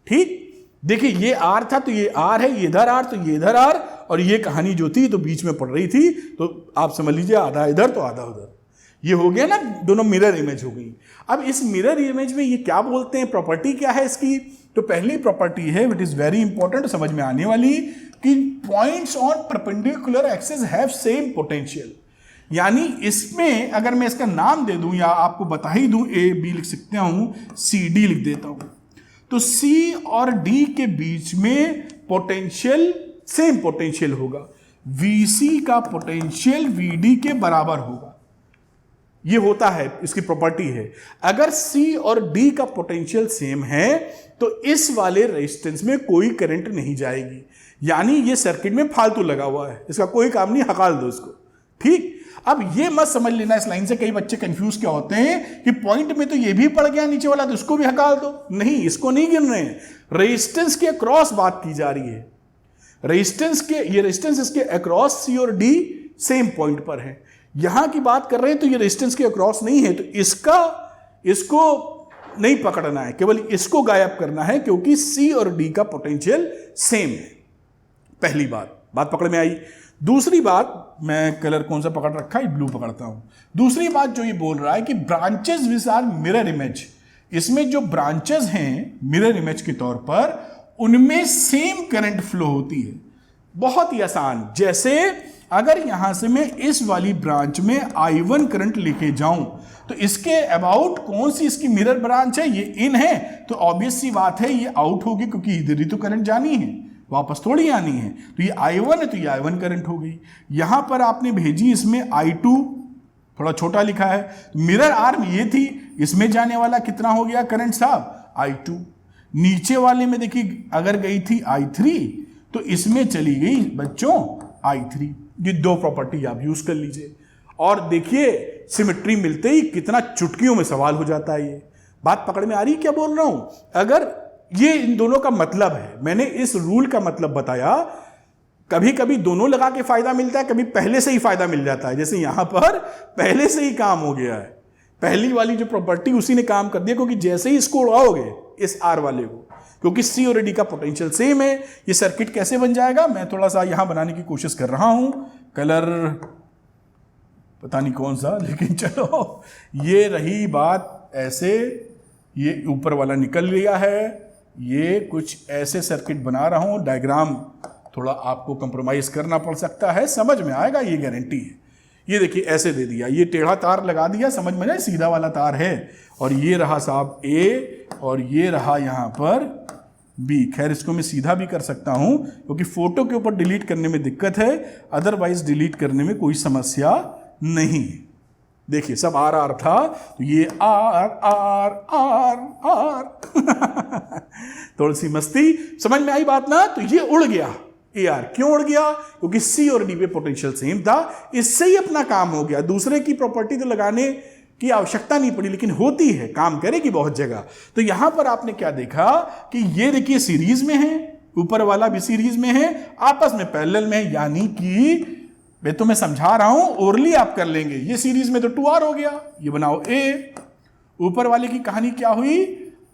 ठीक, देखिए ये आर था तो ये आर है, ये इधर आर तो ये इधर आर, और ये कहानी जो थी तो बीच में पड़ रही थी, तो आप समझ लीजिए आधा इधर तो आधा उधर। ये हो गया ना, दोनों मिरर इमेज हो गई। अब इस मिरर इमेज में ये क्या बोलते हैं, प्रॉपर्टी क्या है इसकी, तो पहली प्रॉपर्टी है विच इज वेरी इंपॉर्टेंट समझ में आने वाली, कि points on perpendicular axis have same potential. यानी इसमें अगर मैं इसका नाम दे दूं या आपको बता ही दूं, ए बी लिख सकते हूं, सी डी लिख देता हूं, तो सी और डी के बीच में पोटेंशियल सेम पोटेंशियल होगा। वीसी का पोटेंशियल वीडी के बराबर होगा। ये होता है, इसकी प्रॉपर्टी है। अगर C और D का पोटेंशियल सेम है तो इस वाले रेजिस्टेंस में कोई करंट नहीं जाएगी, यानी ये सर्किट में फालतू लगा हुआ है, इसका कोई काम नहीं, हकाल दो इसको। ठीक, अब ये मत समझ लेना इस लाइन से, कई बच्चे कंफ्यूज क्या होते हैं कि पॉइंट में तो ये भी पड़ गया नीचे वाला, तो इसको भी हकाल दो। नहीं, इसको नहीं गिन रहे हैं, रेजिस्टेंस के अक्रॉस बात की जा रही है। रेजिस्टेंस के, ये रेजिस्टेंस इसके अक्रॉस C और D सेम पॉइंट पर है। यहां की बात कर रहे हैं तो ये रेजिस्टेंस के अक्रॉस नहीं है, तो इसको नहीं पकड़ना है, केवल इसको गायब करना है, क्योंकि C और D का पोटेंशियल सेम है। पहली बात पकड़ में आई। दूसरी बात, मैं कलर कौन सा पकड़ रखा है, ब्लू पकड़ता हूं। दूसरी बात जो ये बोल रहा है कि branches which are mirror image, इसमें जो ब्रांचेस हैं मिरर इमेज के तौर पर, उनमें सेम करंट फ्लो होती है। बहुत ही आसान, जैसे अगर यहां से मैं इस वाली ब्रांच में I1 करंट लेके जाऊं तो इसके अबाउट कौन सी इसकी मिरर ब्रांच है, ये इन है, तो ऑब्वियस सी बात है ये आउट होगी, क्योंकि इधर ही तो करंट जानी है, वापस थोड़ी आनी है। तो ये I1 है तो ये I1 करंट हो गई। यहां पर आपने भेजी इसमें I2, थोड़ा छोटा लिखा है, तो मिरर आर्म ये थी, इसमें जाने वाला कितना हो गया करंट साहब, I2। नीचे वाले में देखिए अगर गई थी I3 तो इसमें चली गई बच्चों I3। ये दो प्रॉपर्टी आप यूज कर लीजिए और देखिए सिमेट्री मिलते ही कितना चुटकियों में सवाल हो जाता है। ये बात पकड़ में आ रही क्या बोल रहा हूं? अगर ये इन दोनों का मतलब है, मैंने इस रूल का मतलब बताया, कभी कभी दोनों लगा के फायदा मिलता है, कभी पहले से ही फायदा मिल जाता है। जैसे यहां पर पहले से ही काम हो गया है, पहली वाली जो प्रॉपर्टी उसी ने काम कर दिया, क्योंकि जैसे ही इसको उड़ाओगे इस आर वाले को, क्योंकि C और D का पोटेंशियल सेम है, ये सर्किट कैसे बन जाएगा मैं थोड़ा सा यहां बनाने की कोशिश कर रहा हूं। कलर पता नहीं कौन सा, लेकिन चलो ये रही बात ऐसे, ये ऊपर वाला निकल गया है, ये कुछ ऐसे सर्किट बना रहा हूं। डायग्राम थोड़ा आपको कंप्रोमाइज करना पड़ सकता है, समझ में आएगा, ये गारंटी है। ये देखिए ऐसे दे दिया, ये टेढ़ा तार लगा दिया, समझ में आए, सीधा वाला तार है, और ये रहा साहब A और ये रहा यहां पर B। खैर इसको मैं सीधा भी कर सकता हूं, क्योंकि फोटो के ऊपर डिलीट करने में दिक्कत है, अदरवाइज डिलीट करने में कोई समस्या नहीं। देखिए सब आर था, तो ये आर आर आर आर थोड़ी सी मस्ती, समझ में आई बात ना? तो ये उड़ गया AR, क्यों उड़ गया? क्योंकि C और D पे पोटेंशियल सेम था, इससे ही अपना काम हो गया। दूसरे की प्रॉपर्टी तो लगाने की आवश्यकता नहीं पड़ी, लेकिन होती है, काम करेगी बहुत जगह। तो यहां पर आपने क्या देखा कि ये देखिए सीरीज में है, ऊपर वाला भी सीरीज में है, आपस में पैरेलल में, यानी कि मैं समझा रहा हूं, ओरली आप कर लेंगे। ये सीरीज में तो 2R हो गया, ये बनाओ A। ऊपर वाले की कहानी क्या हुई,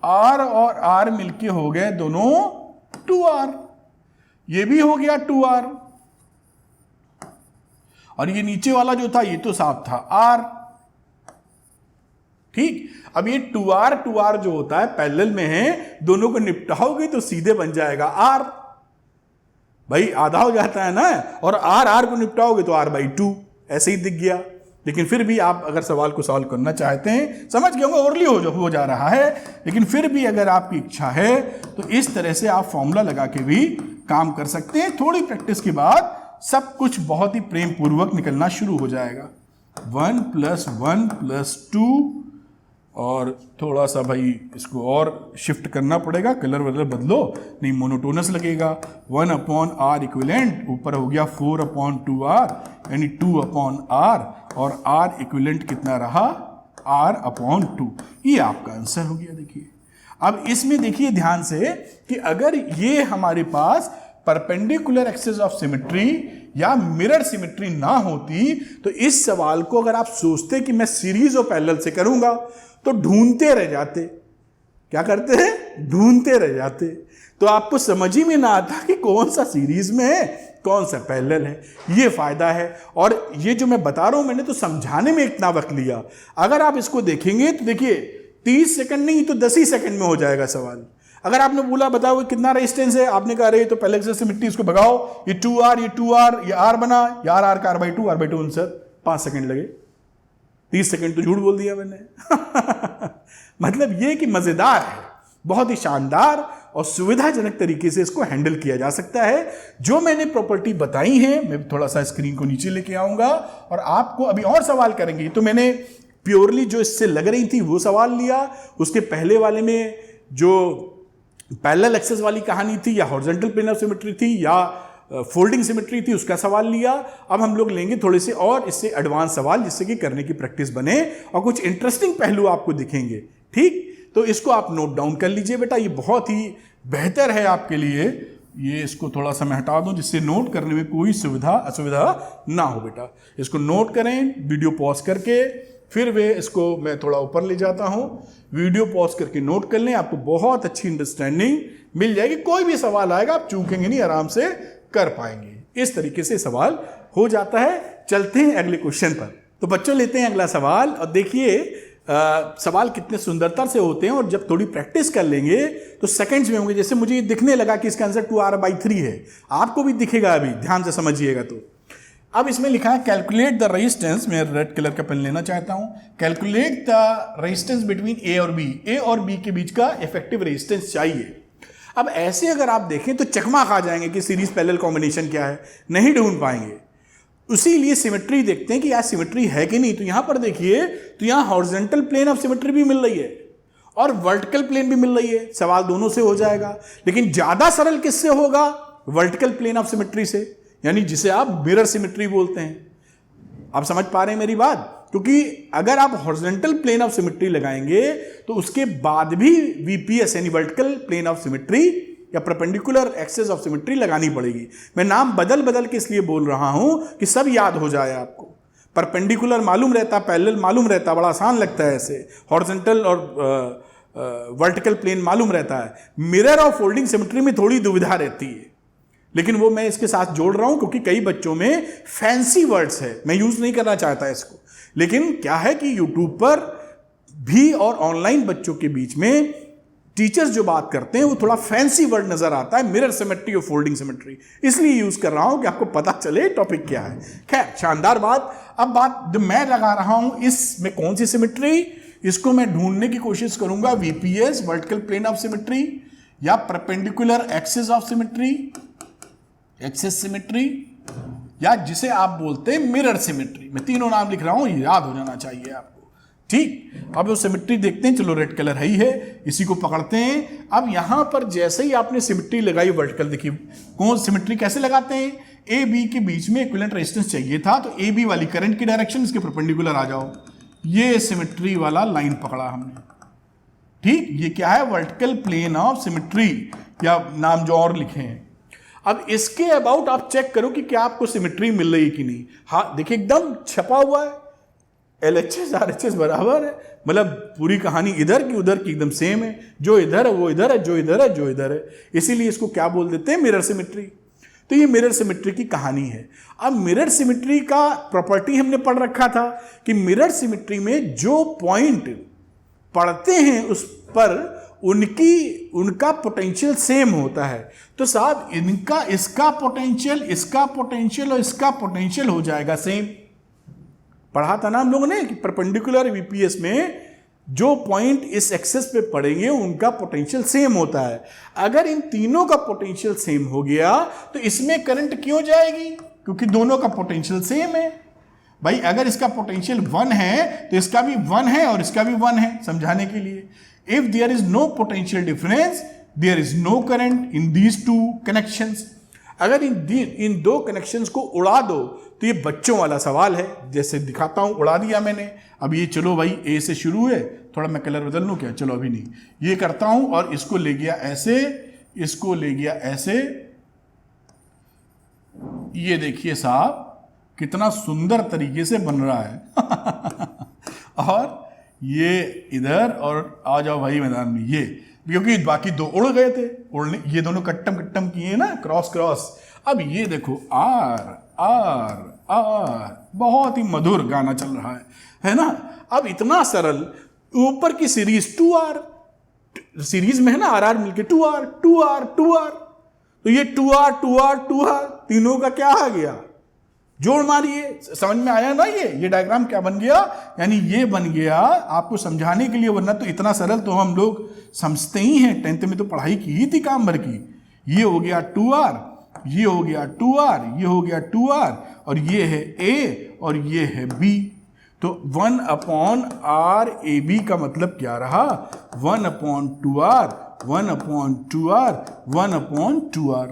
R और R मिलके हो गए दोनों 2R, ये भी हो गया 2R, और ये नीचे वाला जो था ये तो साफ था R। ठीक, अब ये 2R जो होता है पैरेलल में है, दोनों को निपटाओगे तो सीधे बन जाएगा R। भाई आधा हो जाता है ना, और R को निपटाओगे तो R/2, ऐसे ही दिख गया। लेकिन फिर भी आप अगर सवाल को सॉल्व करना चाहते हैं, समझ गए होंगे ओरली हो जा रहा है, लेकिन फिर भी अगर आपकी इच्छा है तो इस तरह से आप फॉर्मूला लगा के भी काम कर सकते हैं। थोड़ी प्रैक्टिस के बाद सब कुछ बहुत ही प्रेम पूर्वक निकलना शुरू हो जाएगा। 1 + 1 + 2, और थोड़ा सा भाई इसको और शिफ्ट करना पड़ेगा, कलर वगैरह बदलो, नहीं मोनोटोनस लगेगा। 1/R इक्विवेलेंट, ऊपर हो गया 4/2R, यानी 2/R, और R इक्विवेलेंट कितना रहा, R/2। ये आपका आंसर हो गया। देखिए अब इसमें देखिए ध्यान से कि अगर ये हमारे पास परपेंडिकुलर एक्सिस ऑफ सिमेट्री या मिरर सिमेट्री ना होती, तो इस सवाल को अगर आप सोचते कि मैं सीरीज और पैरेलल से करूंगा तो ढूंढते रह जाते। क्या करते हैं? ढूंढते रह जाते, तो आपको समझ ही में ना आता कि कौन सा सीरीज में है, कौन सा पैरेलल है। ये फायदा है, और ये जो मैं बता रहा हूं मैंने तो समझाने में इतना वक्त लिया। अगर आप इसको देखेंगे तो देखिए 30 सेकंड नहीं तो 10 ही सेकंड में हो जाएगा सवाल। अगर आपने बोला बताओ कितना रेजिस्टेंस है, आपने कहा रहे तो पहले से मिट्टी इसको भगाओ, ये 2R, ये 2R, ये R बना, ये R का R/2 आंसर 5 सेकंड लगे। 30 सेकंड तो झूठ बोल दिया मैंने मतलब ये कि मजेदार है, बहुत ही शानदार और सुविधाजनक तरीके से इसको हैंडल किया जा सकता है। जो मैंने प्रॉपर्टी बताई है, मैं थोड़ा सा स्क्रीन को नीचे लेके आऊंगा और आपको अभी और सवाल करेंगे। तो मैंने प्योरली जो इससे लग रही थी वो सवाल लिया, उसके पहले वाले में जो पैरेलल एक्सेस वाली कहानी थी या हॉरिजॉन्टल प्लेन ऑफ सिमेट्री थी या फोल्डिंग सिमेट्री थी उसका सवाल लिया। अब हम लोग लेंगे थोड़े से और इससे एडवांस सवाल जिससे कि करने की प्रैक्टिस बने और कुछ इंटरेस्टिंग पहलू आपको दिखेंगे। ठीक, तो इसको आप नोट डाउन कर लीजिए बेटा, ये बहुत ही बेहतर है आपके लिए। ये इसको थोड़ा सा मैं हटा दूं जिससे नोट करने में कोई असुविधा ना हो बेटा। इसको नोट करें, वीडियो पॉज करके, फिर वे इसको मैं थोड़ा ऊपर ले जाता हूं, वीडियो पॉज करके नोट कर लें, आपको बहुत अच्छी अंडरस्टैंडिंग मिल जाएगी। कोई भी सवाल आएगा आप चूकेंगे नहीं, आराम से कर पाएंगे। इस तरीके से सवाल हो जाता है। चलते हैं अगले क्वेश्चन पर। तो बच्चों लेते हैं अगला सवाल और देखिए सवाल कितने सुंदरता से होते हैं और जब थोड़ी प्रैक्टिस कर लेंगे तो सेकंड्स में होंगे। जैसे मुझे दिखने लगा कि इसका आंसर 2r/3 है, आपको भी दिखेगा, अभी ध्यान से समझिएगा। तो अब इसमें लिखा है कैलकुलेट द रेजिस्टेंस, मैं रेड कलर का पेन लेना चाहता हूं। कैलकुलेट द रेजिस्टेंस बिटवीन ए और बी, ए और बी के बीच का इफेक्टिव रेजिस्टेंस चाहिए। अब ऐसे अगर आप देखें तो चकमा खा जाएंगे कि सीरीज पैरेलल कॉम्बिनेशन क्या है, नहीं ढूंढ पाएंगे। उसी सिमेट्री देखते हैं कि यार सिमेट्री है कि नहीं। तो यहां पर देखिए, तो यहां हॉरिजॉन्टल प्लेन ऑफ सिमेट्री भी मिल रही है और वर्टिकल प्लेन भी मिल रही है। सवाल दोनों से हो जाएगा, लेकिन ज्यादा सरल किससे होगा? वर्टिकल प्लेन ऑफ सिमेट्री से, यानी जिसे आप मिरर सिमेट्री बोलते हैं। आप समझ पा रहे हैं मेरी बात? क्योंकि अगर आप हॉरिजॉन्टल प्लेन ऑफ सिमेट्री लगाएंगे तो उसके बाद भी वीपीएस यानी वर्टिकल प्लेन ऑफ सिमेट्री या परपेंडिकुलर एक्सेस ऑफ सिमेट्री लगानी पड़ेगी। मैं नाम बदल बदल के इसलिए बोल रहा हूं कि सब याद हो जाए आपको। परपेंडिकुलर मालूम रहता, पैरेलल मालूम रहता, बड़ा आसान लगता है ऐसे। हॉरिजॉन्टल और वर्टिकल प्लेन मालूम रहता है। मिरर और फोल्डिंग सिमेट्री में थोड़ी दुविधा रहती है, लेकिन वो मैं इसके साथ जोड़ रहा हूं क्योंकि कई बच्चों में फैंसी वर्ड्स है, मैं यूज नहीं करना चाहता इसको। लेकिन क्या है कि यूट्यूब पर भी और ऑनलाइन बच्चों के बीच में टीचर्स जो बात करते हैं वो थोड़ा फैंसी वर्ड नजर आता है, मिरर सिमेट्री और फोल्डिंग सिमेट्री, इसलिए यूज कर रहा हूं कि आपको पता चले टॉपिक क्या है। खैर, शानदार बात। अब बात जो मैं लगा रहा हूं इसमें कौन सी सिमेट्री, इसको मैं ढूंढने की कोशिश करूंगा। VPS vertical plane of symmetry या perpendicular axis of symmetry, axis symmetry, या जिसे आप बोलते हैं मिरर सिमेट्री। मैं तीनों नाम लिख रहा हूं, याद हो जाना चाहिए आपको। ठीक, अब वो सिमेट्री देखते हैं। चलो रेड कलर है ही है, इसी को पकड़ते हैं। अब यहां पर जैसे ही आपने सिमेट्री लगाई वर्टिकल, देखिए कौन सिमेट्री कैसे लगाते हैं। ए बी के बीच में इक्विवेलेंट रेजिस्टेंस चाहिए था, तो ए बी वाली करंट की डायरेक्शन इसके परपेंडिकुलर आ जाओ। ये सिमेट्री वाला लाइन पकड़ा हमने। ठीक, ये क्या है? वर्टिकल प्लेन ऑफ सिमेट्री, या नाम जो और लिखे हैं। अब इसके अबाउट आप चेक करो कि क्या आपको सिमेट्री मिल रही है कि नहीं। हाँ देखिए, एकदम छपा हुआ है, LHS RHS बराबर है, मतलब पूरी कहानी इधर की उधर की एकदम सेम है। जो इधर है वो इधर है, जो इधर है जो इधर है। इसीलिए इसको क्या बोल देते हैं? Mirror symmetry. तो ये मिरर सिमेट्री की कहानी है। अब मिरर सिमेट्री का प्रॉपर्टी हमने पढ़ रखा था कि मिरर सिमेट्री में जो पॉइंट पढ़ते हैं उस पर उनका पोटेंशियल सेम होता है। तो साहब इसका पोटेंशियल और इसका पोटेंशियल हो जाएगा सेम। पढ़ा था ना हम लोगों ने कि परपेंडिकुलर वीपीएस में जो पॉइंट इस एक्सेस पे पड़ेंगे उनका पोटेंशियल सेम होता है। अगर इन तीनों का पोटेंशियल सेम हो गया तो इसमें करंट क्यों जाएगी? क्योंकि दोनों का पोटेंशियल सेम है। भाई अगर इसका पोटेंशियल 1 है तो इसका भी 1 है और इसका भी 1 है, समझाने के लिए। If there is no potential difference there is no current in these two connections. अगर इन दो कनेक्शंस को उड़ा दो तो ये बच्चों वाला सवाल है। जैसे दिखाता हूं, उड़ा दिया मैंने। अब ये चलो भाई ए से शुरू है, थोड़ा मैं कलर बदल लूं क्या? चलो अभी नहीं, ये करता हूं और इसको ले गया ऐसे, इसको ले गया ऐसे। ये देखिए साहब कितना सुंदर तरीके से बन रहा है। और ये इधर, और आ जाओ भाई मैदान में, ये क्योंकि बाकी दो उड़ गए थे, उड़ने ये दोनों कट्टम किए ना, क्रॉस। अब ये देखो आर आर आर, बहुत ही मधुर गाना चल रहा है ना। अब इतना सरल, ऊपर की सीरीज 2R सीरीज में है ना, RR मिलके 2R 2R 2R, तो ये 2R 2R 2R तीनों का क्या आ गया? जोड़ मारिए। समझ में आया ना? ये डायग्राम क्या बन गया? यानी ये बन गया आपको समझाने के लिए, वरना तो इतना सरल तो हम लोग समझते ही हैं, 10th में तो पढ़ाई की ही थी काम भर की। ये हो गया 2R, ये हो गया 2R, ये हो गया 2R, और ये है A और ये है B। तो 1/RAB का मतलब क्या रहा? 1/2R, 1/2R, 1/2R।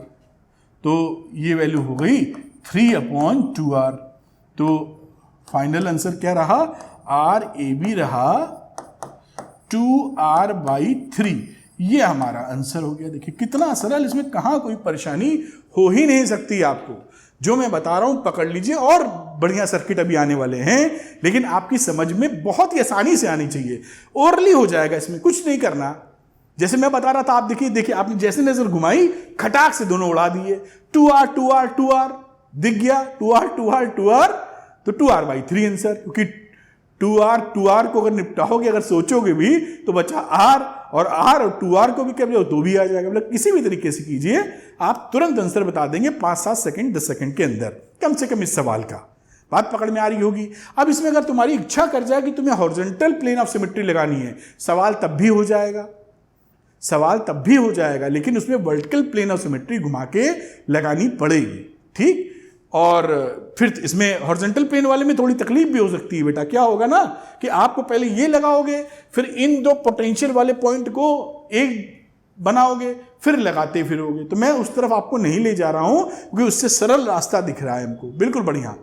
तो ये वैल्यू हो गई 3/2R। तो फाइनल आंसर क्या रहा? RAB रहा 2R/3। ये हमारा आंसर हो गया। देखिए कितना सरल, इसमें कहाँ कोई परेशानी हो ही नहीं सकती आपको। जो मैं बता रहा हूं पकड़ लीजिए, और बढ़िया सर्किट अभी आने वाले हैं, लेकिन आपकी समझ में बहुत ही आसानी से आनी चाहिए। ओरली हो जाएगा, इसमें कुछ नहीं करना। जैसे मैं बता रहा था, आप देखिए आपने जैसे नजर घुमाई, खटाक से दोनों उड़ा दिए। 2R 2R 2R दिख गया, 2R 2R 2R, तो 2R/3 आंसर। क्योंकि 2R को अगर निपटाओगे, अगर सोचोगे भी, तो बचा R, और R और 2R को भी कर दो तो भी आ जाएगा। मतलब किसी भी तरीके से कीजिए, आप तुरंत आंसर बता देंगे 5-7 सेकंड 10 सेकंड के अंदर, कम से कम इस सवाल का। बात पकड़ में आ रही होगी। अब इसमें अगर तुम्हारी इच्छा कर जाए कि तुम्हें हॉरिजॉन्टल प्लेन ऑफ सिमेट्री लगानी है, सवाल तब भी हो जाएगा, लेकिन उसमें वर्टिकल प्लेन ऑफ सिमेट्री घुमा के लगानी पड़ेगी। ठीक, और फिर इसमें हॉरिजॉन्टल प्लेन वाले में थोड़ी तकलीफ भी हो सकती है बेटा। क्या होगा ना कि आपको पहले ये लगाओगे, फिर इन दो पोटेंशियल वाले पॉइंट को एक बनाओगे, फिर लगाते फिरोगे। तो मैं उस तरफ आपको नहीं ले जा रहा हूं, क्योंकि उससे सरल रास्ता दिख रहा है हमको। बिल्कुल बढ़िया।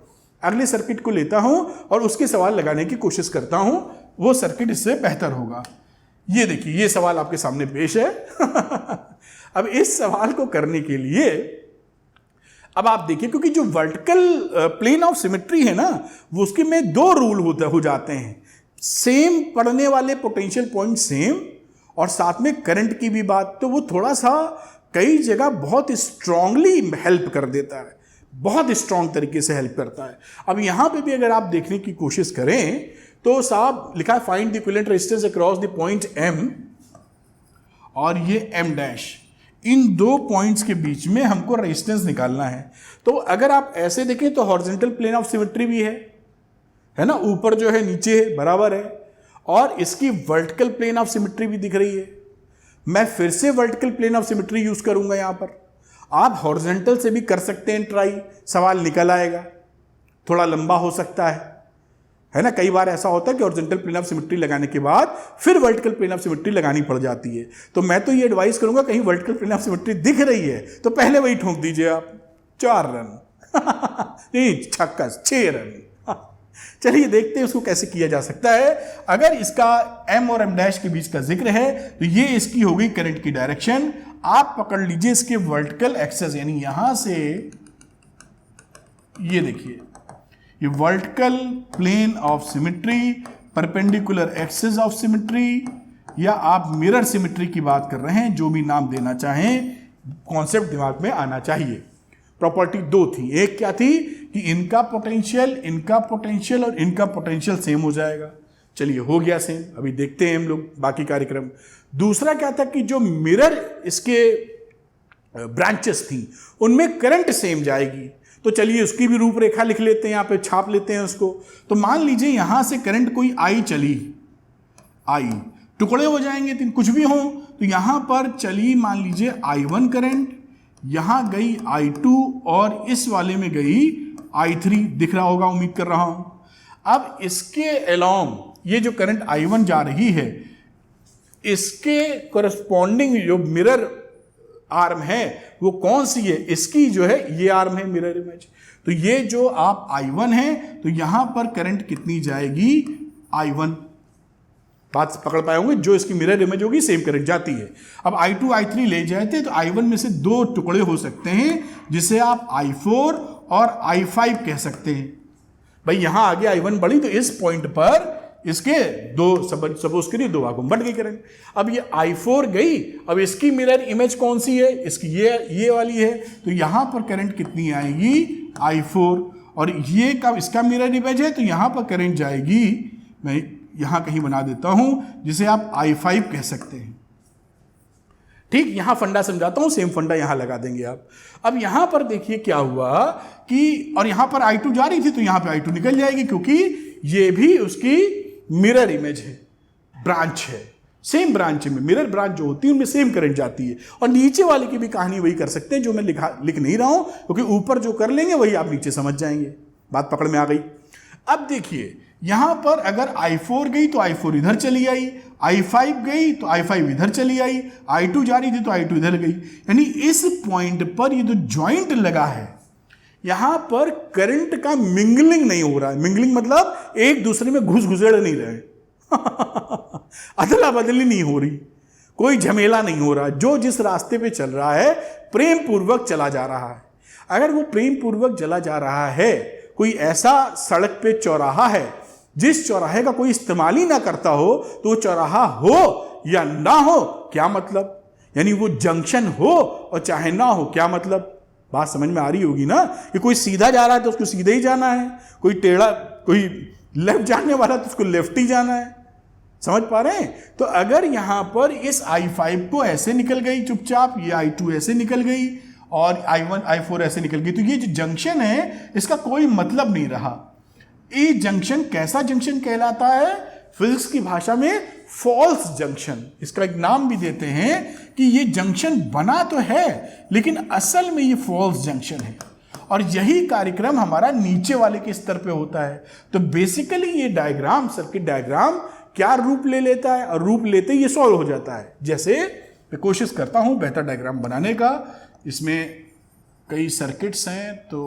अगले सर्किट को लेता हूं और उसके सवाल लगाने की कोशिश करता हूं, वो सर्किट इससे बेहतर होगा। ये देखिए, ये सवाल आपके सामने पेश है। अब इस सवाल को करने के लिए अब आप देखिए, क्योंकि जो वर्टिकल प्लेन ऑफ सिमेट्री है ना, वो उसके में दो रूल हो जाते हैं। सेम पढ़ने वाले पोटेंशियल पॉइंट सेम, और साथ में करंट की भी बात, तो वो थोड़ा सा कई जगह बहुत स्ट्रांगली हेल्प कर देता है, बहुत स्ट्रांग तरीके से हेल्प करता है। अब यहां पे भी अगर आप देखने की कोशिश करें, तो साहब लिखा है find the equivalent resistance across the point M, और ये M', इन दो पॉइंट्स के बीच में हमको रेजिस्टेंस निकालना है। तो अगर आप ऐसे देखें तो हॉरिजॉन्टल प्लेन ऑफ सिमेट्री भी है ना, ऊपर जो है नीचे है, बराबर है, और इसकी वर्टिकल प्लेन ऑफ सिमेट्री भी दिख रही है। मैं फिर से vertical plane of symmetry use करूंगा यहां पर। आप हॉरिजॉन्टल से भी कर सकते हैं ट्राई, सवाल निकल आएगा, थोड़ा लंबा हो सकता है ना। कई बार ऐसा होता है कि हॉरिजॉन्टल प्लेन ऑफ सिमेट्री लगाने के बाद फिर वर्टिकल प्लेन ऑफ सिमेट्री लगानी पड़ जाती है। तो मैं तो ये एडवाइस करूंगा, कहीं वर्टिकल प्लेन ऑफ सिमेट्री दिख रही है तो पहले वही ठोक दीजिए आप, 4 रन। नहीं, छक्का, 6 रन। चलिए देखते हैं उसको कैसे किया जा सकता है। अगर इसका M और M' के बीच का जिक्र है, तो ये इसकी हो गई करंट की डायरेक्शन। आप पकड़ लीजिए इसके वर्टिकल एक्सेस, यानी यहां से ये देखिए, ये vertical plane of symmetry, perpendicular axis of symmetry, या आप मिरर सिमेट्री की बात कर रहे हैं, जो भी नाम देना चाहें, कॉन्सेप्ट दिमाग में आना चाहिए। प्रॉपर्टी 2 थी। एक क्या थी कि इनका पोटेंशियल और इनका पोटेंशियल सेम हो जाएगा। चलिए हो गया सेम, अभी देखते हैं हम लोग बाकी कार्यक्रम। दूसरा क्या था कि जो मिरर इसके ब्रांचेस थी, उनमें करंट सेम जाएगी। तो चलिए उसकी भी रूपरेखा लिख लेते हैं, यहां पे छाप लेते हैं उसको। तो मान लीजिए यहां से करंट कोई I चली, I टुकड़े हो जाएंगे, कुछ भी हो, तो यहां पर चली मान लीजिए I1 करंट, यहां गई I2, और इस वाले में गई I3, दिख रहा होगा उम्मीद कर रहा हूं। अब इसके अलोंग ये जो करंट I1 जा रही है, इसके कोरस्पॉन्डिंग जो मिरर आर्म है वो कौन सी है? इसकी जो है ये आर्म है मिरर इमेज। तो ये जो आप I1 है, तो यहां पर करंट कितनी जाएगी? I1। बात पकड़ पाए होंगे, जो इसकी मिरर इमेज होगी सेम करंट जाती है। अब I2 I3 ले जाते तो I1 में से 2 टुकड़े हो सकते हैं, जिसे आप I4 और I5 कह सकते हैं। भाई यहां आगे I1 बढ़ी तो इस पॉइंट पर इसके सपोज करिए 2 भागों में बट गई करंट। अब ये I4 गई, अब इसकी मिरर इमेज कौन सी है? इसकी ये वाली है। तो यहां पर करंट कितनी आएगी? I4। और ये का इसका मिरर इमेज है, तो यहां पर करंट जाएगी, मैं यहां कहीं बना देता हूं, जिसे आप I5 कह सकते हैं। ठीक, यहां फंडा समझाता हूं, सेम फंडा यहां लगा देंगे आप। अब यहां पर देखिए क्या हुआ कि, और यहां पर I2 जा रही थी तो यहां पे I2 निकल जाएगी, क्योंकि ये भी उसकी मिरर इमेज है, ब्रांच है, सेम ब्रांच में मिरर ब्रांच जो होती है उनमें सेम करंट जाती है। और नीचे वाले की भी कहानी वही कर सकते हैं, जो मैं लिख नहीं रहा हूं, क्योंकि ऊपर जो कर लेंगे वही आप नीचे समझ जाएंगे। बात पकड़ में आ गई। अब देखिए यहां पर अगर I4 गई तो I4 इधर चली आई, I5 गई तो I5 इधर चली आई, I2 जा रही थी तो I2 इधर गई। यानी इस पॉइंट पर ये जो जॉइंट लगा है यहां पर करंट का मिंगलिंग नहीं हो रहा है। मिंगलिंग मतलब एक दूसरे में घुस घुसेड़ नहीं रहे अदला बदली नहीं हो रही, कोई झमेला नहीं हो रहा। जो जिस रास्ते पे चल रहा है प्रेम पूर्वक चला जा रहा है। अगर वो प्रेम पूर्वक चला जा रहा है, कोई ऐसा सड़क पे चौराहा है जिस चौराहे का कोई इस्तेमाल ही ना करता हो, तो वो चौराहा हो या ना हो क्या मतलब, यानी वो जंक्शन हो और चाहे ना हो क्या मतलब। बात समझ में आ रही होगी ना कि कोई सीधा जा रहा है तो उसको सीधे ही जाना है, कोई टेढ़ा, कोई लेफ्ट जाने वाला तो उसको लेफ्ट ही जाना है। समझ पा रहे हैं? तो अगर यहां पर इस I5 को ऐसे निकल गई चुपचाप, ये I2 ऐसे निकल गई और I1 I4 ऐसे निकल गई, तो ये जो जंक्शन है इसका कोई मतलब नहीं रहा। ये जंक्शन कैसा जंक्शन कहलाता है? फिजिक्स की भाषा में फॉल्स जंक्शन। इसका एक नाम भी देते हैं कि ये जंक्शन बना तो है लेकिन असल में ये फॉल्स जंक्शन है। और यही कार्यक्रम हमारा नीचे वाले के स्तर पे होता है। तो बेसिकली ये डायग्राम, सर्किट डायग्राम क्या रूप ले लेता है और रूप लेते ही ये सॉल्व हो जाता है। जैसे मैं कोशिश करता हूं बेहतर डायग्राम बनाने का। इसमें कई सर्किट्स हैं तो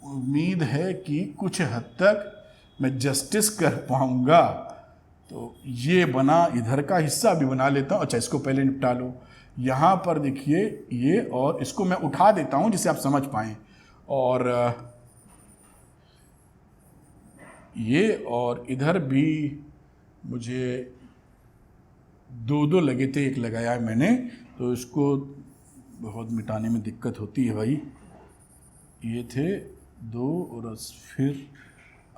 उम्मीद है कि कुछ हद तक मैं जस्टिस कर पाऊंगा। तो ये बना, इधर का हिस्सा भी बना लेता हूं। अच्छा, इसको पहले निपटा लो। यहां पर देखिए ये, और इसको मैं उठा देता हूं जिससे आप समझ पाएं। और ये, और इधर भी मुझे दो लगे थे, एक लगाया है मैंने, तो इसको बहुत मिटाने में दिक्कत होती है भाई। ये थे 2 और फिर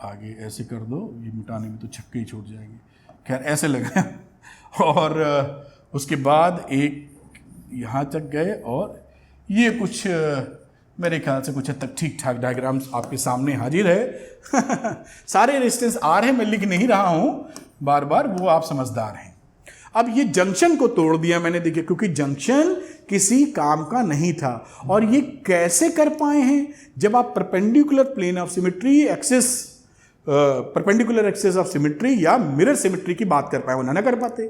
आगे ऐसे कर दो, ये मिटाने में तो छक्के ही छूट जाएंगे। खैर ऐसे लगाया और उसके बाद एक यहाँ तक गए, और ये कुछ मेरे ख्याल से कुछ हद तक ठीक ठाक डायग्राम्स आपके सामने हाजिर है सारे रेजिस्टेंस आर है, मैं लिख नहीं रहा हूँ बार बार, वो आप समझदार हैं। अब ये जंक्शन को तोड़ दिया मैंने, देखिए, क्योंकि जंक्शन किसी काम का नहीं था। और ये कैसे कर पाए हैं? जब आप perpendicular plane of symmetry, axis, perpendicular axis of symmetry या मिरर सिमेट्री की बात कर पाए, वो ना कर पाते।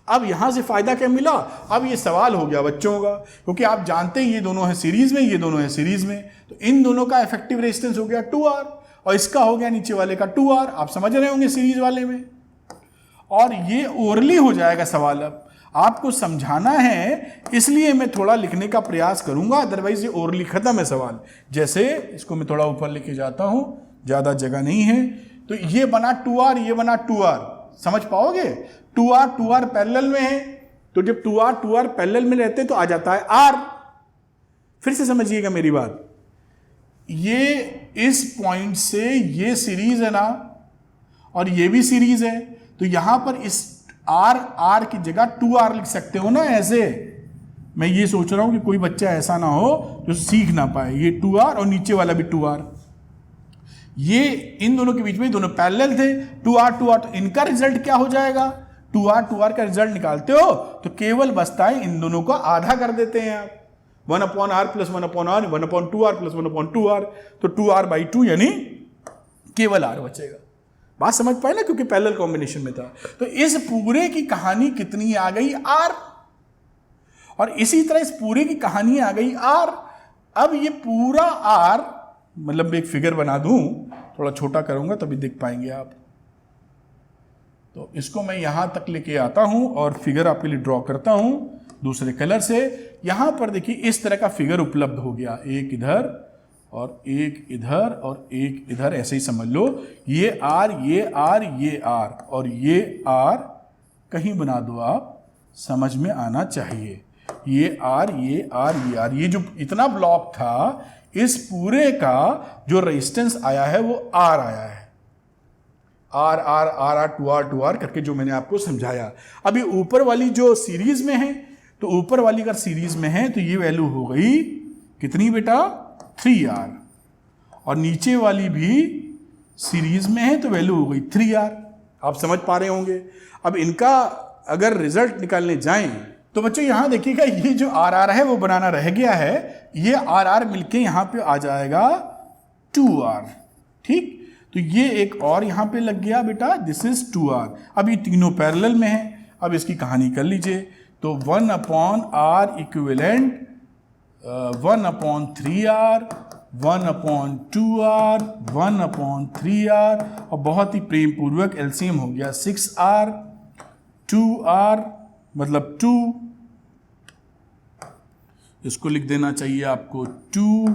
अब यहां से फायदा क्या मिला? अब ये सवाल हो गया बच्चों का, क्योंकि आप जानते हैं ये दोनों है सीरीज में, ये दोनों है सीरीज में, तो इन दोनों का इफेक्टिव रेजिस्टेंस हो गया 2R और इसका हो गया नीचे वाले का 2R। आप समझ रहे होंगे सीरीज वाले में। और ये ओरली हो जाएगा सवाल। अब आपको समझाना है इसलिए मैं थोड़ा लिखने का प्रयास करूंगा, अदरवाइज ये ओरली खत्म है सवाल। जैसे इसको मैं थोड़ा ऊपर लेके जाता हूं, ज्यादा जगह नहीं है। तो ये बना 2R, ये बना 2R, समझ पाओगे? 2R पैरेलल में है, तो जब 2R पैरेलल में रहते तो आ जाता है R। फिर से समझिएगा मेरी बात, ये इस पॉइंट से ये सीरीज है ना, और ये भी सीरीज है, तो यहां पर इस R की जगह 2R लिख सकते हो ना ऐसे। मैं ये सोच रहा हूं कि कोई बच्चा ऐसा ना हो जो सीख ना पाए। ये 2R और नीचे वाला भी 2R, ये इन दोनों के बीच में दोनों पैरेलल थे। 2R तो इनका रिजल्ट क्या हो जाएगा? 2R का रिजल्ट निकालते हो तो केवल बचता है इन दोनों को आधा कर देते हैं आप, 1/R + 1/R, 1/2R + 1/2R, तो 2R/2 यानी केवल R बचेगा। बात समझ पाए ना, क्योंकि पैरेलल कॉम्बिनेशन में था। तो इस पूरे की कहानी कितनी आ गई? R। और इसी तरह इस पूरे की कहानी आ गई R। अब ये पूरा R, मतलब एक फिगर बना दूं, थोड़ा छोटा करूंगा तभी देख पाएंगे आप। तो इसको मैं यहां तक लेके आता हूं और फिगर आपके लिए ड्रॉ करता हूं दूसरे कलर से। यहां पर देखिए इस तरह का फिगर उपलब्ध हो गया, एक इधर और एक इधर और एक इधर, ऐसे ही समझ लो। ये R, ये R, ये R और ये R कहीं बना दो आप, समझ में आना चाहिए। ये R, ये R, ये R, ये जो इतना ब्लॉक था, इस पूरे का जो रेजिस्टेंस आया है वो R आया है। R 2R करके जो मैंने आपको समझाया। अभी ऊपर वाली जो सीरीज में है, तो ऊपर वाली अगर सीरीज में है तो ये वैल्यू हो गई कितनी बेटा? 3R। और नीचे वाली भी सीरीज में है तो वैल्यू हो गई 3R। आप समझ पा रहे होंगे। अब इनका अगर रिजल्ट निकालने जाएं तो बच्चों यहां देखिएगा, ये जो RR है वो बनाना रह गया है, ये RR मिलके यहां पे आ जाएगा 2R। ठीक, तो ये एक और यहाँ पे लग गया बेटा, दिस इज 2r। अब ये तीनों पैरेलल में है। अब इसकी कहानी कर लीजिए। तो 1/r equivalent 1/3r 1/2r 1/3r, और बहुत ही प्रेम पूर्वक एलसीएम हो गया 6r 2r मतलब 2, इसको लिख देना चाहिए आपको 2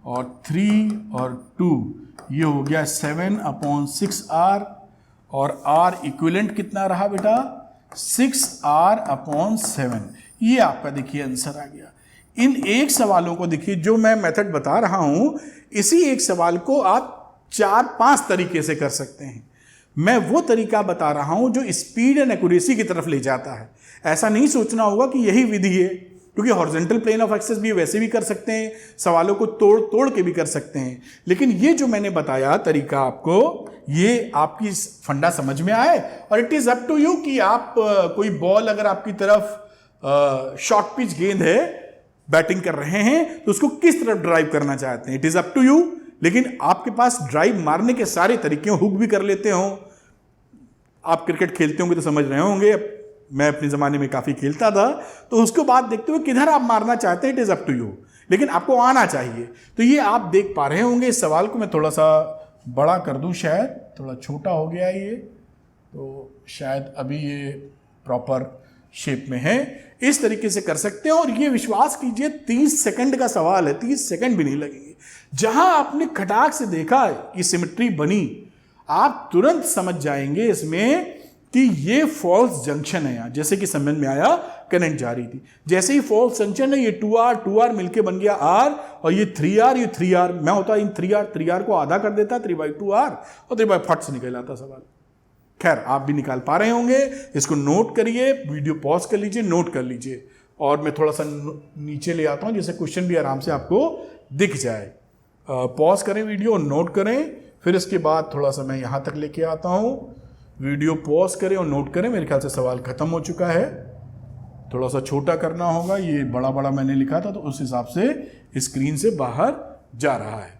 और 3 और 2, ये हो गया 7/6r, और r इक्विवेलेंट कितना रहा बेटा 6r/7। ये आपका देखिए आंसर आ गया। इन एक सवालों को देखिए, जो मैं मेथड बता रहा हूं, इसी एक सवाल को आप 4-5 तरीके से कर सकते हैं। मैं वो तरीका बता रहा हूं जो स्पीड एंड एक्यूरेसी की तरफ ले जाता है। ऐसा नहीं सोचना होगा कि यही विधि है, क्योंकि हॉरिजॉन्टल प्लेन ऑफ एक्सेस भी वैसे भी कर सकते हैं, सवालों को तोड़ तोड़ के भी कर सकते हैं। लेकिन ये जो मैंने बताया तरीका आपको, ये आपकी फंडा समझ में आए, और it is up to you कि आप कोई बॉल अगर आपकी तरफ शॉर्ट पिच गेंद है, बैटिंग कर रहे हैं, तो उसको किस तरफ ड्राइव करना चाहते हैं, it is up to you. लेकिन आपके पास ड्राइव मारने के सारे तरीके, हुक भी कर लेते हो, आप क्रिकेट खेलते होंगे तो समझ रहे होंगे, मैं अपने ज़माने में काफ़ी खेलता था, तो उसको बाद देखते हुए किधर आप मारना चाहते हैं, it is up to you, लेकिन आपको आना चाहिए। तो ये आप देख पा रहे होंगे। इस सवाल को मैं थोड़ा सा बड़ा कर दूं, शायद थोड़ा छोटा हो गया ये, तो शायद अभी ये प्रॉपर शेप में है। इस तरीके से कर सकते हैं, और ये विश्वास कीजिए 30 सेकंड का सवाल है, 30 सेकंड भी नहीं लगेंगे। जहां आपने खटाक से देखा कि सिमेट्री बनी, आप तुरंत समझ जाएंगे इसमें कि ये फॉल्स जंक्शन है। यहाँ जैसे कि समझ में आया, करंट जा रही थी, जैसे ही फॉल्स जंक्शन है, ये 2r मिलके बन गया r, और ये 3r, मैं होता इन 3r को आधा कर देता 3/2r, और 3/4 से निकल आता सवाल। खैर, आप भी निकाल पा रहे होंगे। इसको नोट करिए, वीडियो पॉज कर लीजिए, नोट कर लीजिए, और मैं थोड़ा सा नीचे ले आता हूं जिससे क्वेश्चन भी आराम से आपको दिख जाए। पॉज करें वीडियो, नोट करें, फिर इसके बाद थोड़ा सा मैं यहां तक लेके आता हूं। वीडियो पॉज करें और नोट करें। मेरे ख्याल से सवाल खत्म हो चुका है, थोड़ा सा छोटा करना होगा, ये बड़ा बड़ा मैंने लिखा था, तो उस हिसाब से स्क्रीन से बाहर जा रहा है।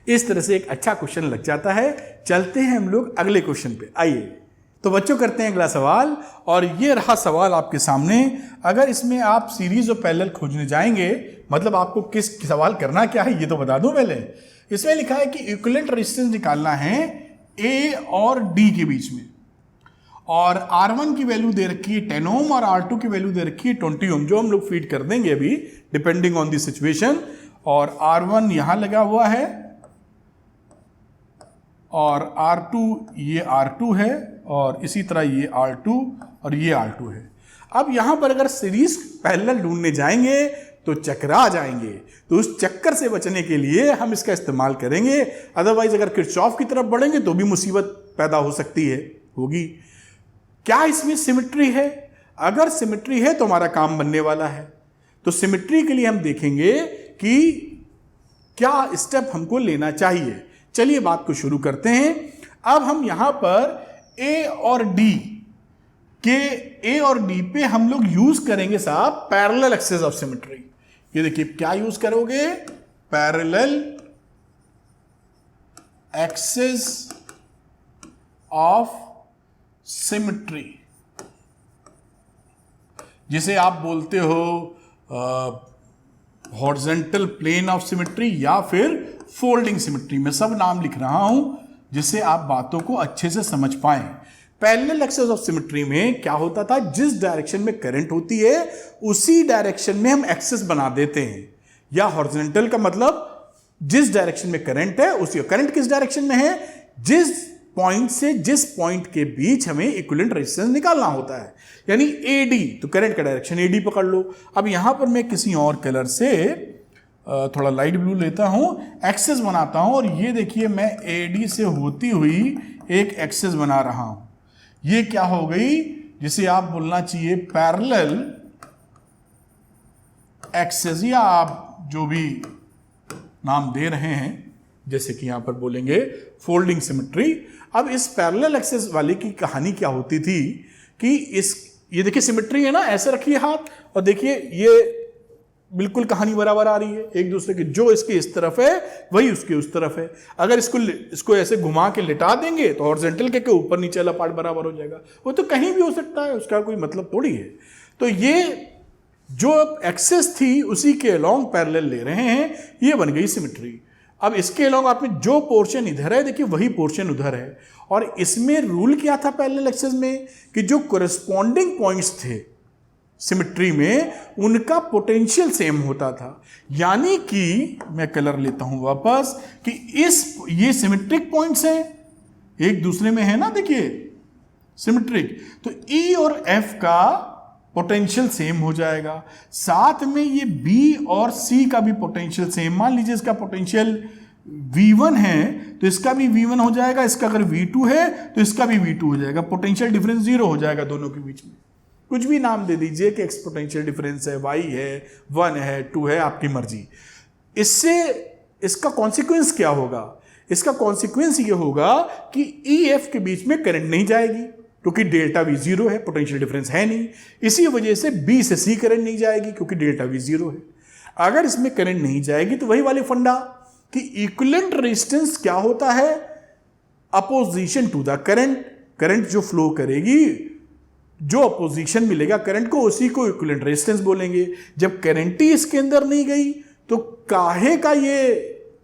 इस तरह से एक अच्छा क्वेश्चन लग जाता है। चलते हैं हम लोग अगले क्वेश्चन पे, आइए। तो बच्चों करते हैं अगला सवाल, और ये रहा सवाल आपके सामने। अगर इसमें आप सीरीज और पैरेलल खोजने जाएंगे, मतलब आपको किस सवाल करना क्या है ये तो बता दूं पहले। इसमें लिखा है कि इक्विवेलेंट रेजिस्टेंस निकालना है ए और डी के बीच में, और R1 की वैल्यू दे रखी है 10 ओम और R2 की वैल्यू दे रखी है 20 ओम, जो हम लोग फीड कर देंगे अभी डिपेंडिंग ऑन द सिचुएशन। और R1 यहां लगा हुआ है, और R2 ये R2 है, और इसी तरह ये R2 और ये R2 है। अब यहां पर अगर सीरीज पैरेलल ढूंढने जाएंगे तो चकरा जाएंगे, तो उस चक्कर से बचने के लिए हम इसका इस्तेमाल करेंगे। अदरवाइज अगर किरचॉफ की तरफ बढ़ेंगे तो भी मुसीबत पैदा हो सकती है, होगी। क्या इसमें सिमेट्री है? अगर सिमेट्री है तो हमारा काम बनने वाला है। तो सिमेट्री के लिए हम देखेंगे कि क्या स्टेप हमको लेना चाहिए। चलिए बात को शुरू करते हैं। अब हम यहां पर ए और डी पे हम लोग यूज करेंगे साहब पैरेलल एक्सेस ऑफ सिमेट्री। ये देखिए क्या यूज करोगे, पैरेलल एक्सेस ऑफ सिमेट्री, जिसे आप बोलते हो हॉरिजॉन्टल प्लेन ऑफ सिमेट्री या फिर फोल्डिंग सिमेट्री। मैं सब नाम लिख रहा हूं जिससे आप बातों को अच्छे से समझ पाएं। पैरेलल एक्सेस ऑफ सिमेट्री में क्या होता था, जिस डायरेक्शन में करंट होती है उसी डायरेक्शन में हम एक्सेस बना देते हैं। या हॉरिजॉन्टल का मतलब जिस डायरेक्शन में करंट है उसी, करंट किस डायरेक्शन में है, जिस पॉइंट से जिस पॉइंट के बीच हमें इक्विवेलेंट रेजिस्टेंस निकालना होता है, यानी एडी, तो करंट का डायरेक्शन एडी पकड़ लो। अब यहां पर मैं किसी और कलर से थोड़ा लाइट ब्लू लेता हूं, एक्सेस बनाता हूं, और ये देखिए मैं एडी से होती हुई एक एक्सेस बना रहा हूं। ये क्या हो गई, जिसे आप बोलना चाहिए पैरेलल एक्सेस, या आप जो भी नाम दे रहे हैं, जैसे कि यहां पर बोलेंगे फोल्डिंग सिमेट्री। अब इस पैरेलल एक्सेस वाले की कहानी क्या होती थी कि ये देखिए सिमेट्री है ना, ऐसे रखिए हाथ, और देखिए ये बिल्कुल कहानी बराबर आ रही है एक दूसरे की, जो इसके इस तरफ है वही उसके उस तरफ है। अगर इसको ऐसे घुमा के लिटा देंगे तो हॉरिजॉन्टल के ऊपर नीचे वाला पार्ट बराबर हो जाएगा। वो तो कहीं भी हो सकता है, उसका कोई मतलब थोड़ी है। तो ये जो एक्सेस थी उसी के अलोंग पैरेलल ले रहे हैं, ये बन गई सिमेट्री। अब इसके अलोंग आपने जो पोर्शन इधर है देखिए वही पोर्शन उधर है, और इसमें रूल क्या था पैरेलल एक्सेस में कि जो कोरिस्पॉन्डिंग पॉइंट्स थे सिमेट्री में उनका पोटेंशियल सेम होता था। यानी कि मैं कलर लेता हूं वापस कि ये सिमेट्रिक पॉइंट्स हैं, एक दूसरे में है ना, देखिए सिमेट्रिक, तो ई और एफ का पोटेंशियल सेम हो जाएगा। साथ में ये बी और सी का भी पोटेंशियल सेम, मान लीजिए इसका पोटेंशियल V1 है तो इसका भी V1 हो जाएगा, इसका अगर V2 है तो इसका भी V2 हो जाएगा। पोटेंशियल डिफरेंस 0 हो जाएगा दोनों के बीच में। कुछ भी नाम दे दीजिए कि एक्स पोटेंशियल डिफरेंस है, y है, 1 है, 2 है, आपकी मर्जी। इससे इसका कॉन्सिक्वेंस क्या होगा? इसका कॉन्सिक्वेंस ये होगा कि ई एफ के बीच में करंट नहीं जाएगी क्योंकि डेल्टा V 0 है, पोटेंशियल डिफरेंस है नहीं। इसी वजह से B से C करंट नहीं जाएगी क्योंकि डेल्टा V 0 है। अगर इसमें करंट नहीं जाएगी तो वही वाले फंडा कि इक्विवेलेंट रेजिस्टेंस क्या होता है? Opposition to the current. Current जो फ्लो करेगी, जो अपोजिशन मिलेगा करंट को, उसी को इक्विवेलेंट रेजिस्टेंस बोलेंगे। जब करंट ही इसके अंदर नहीं गई तो काहे का ये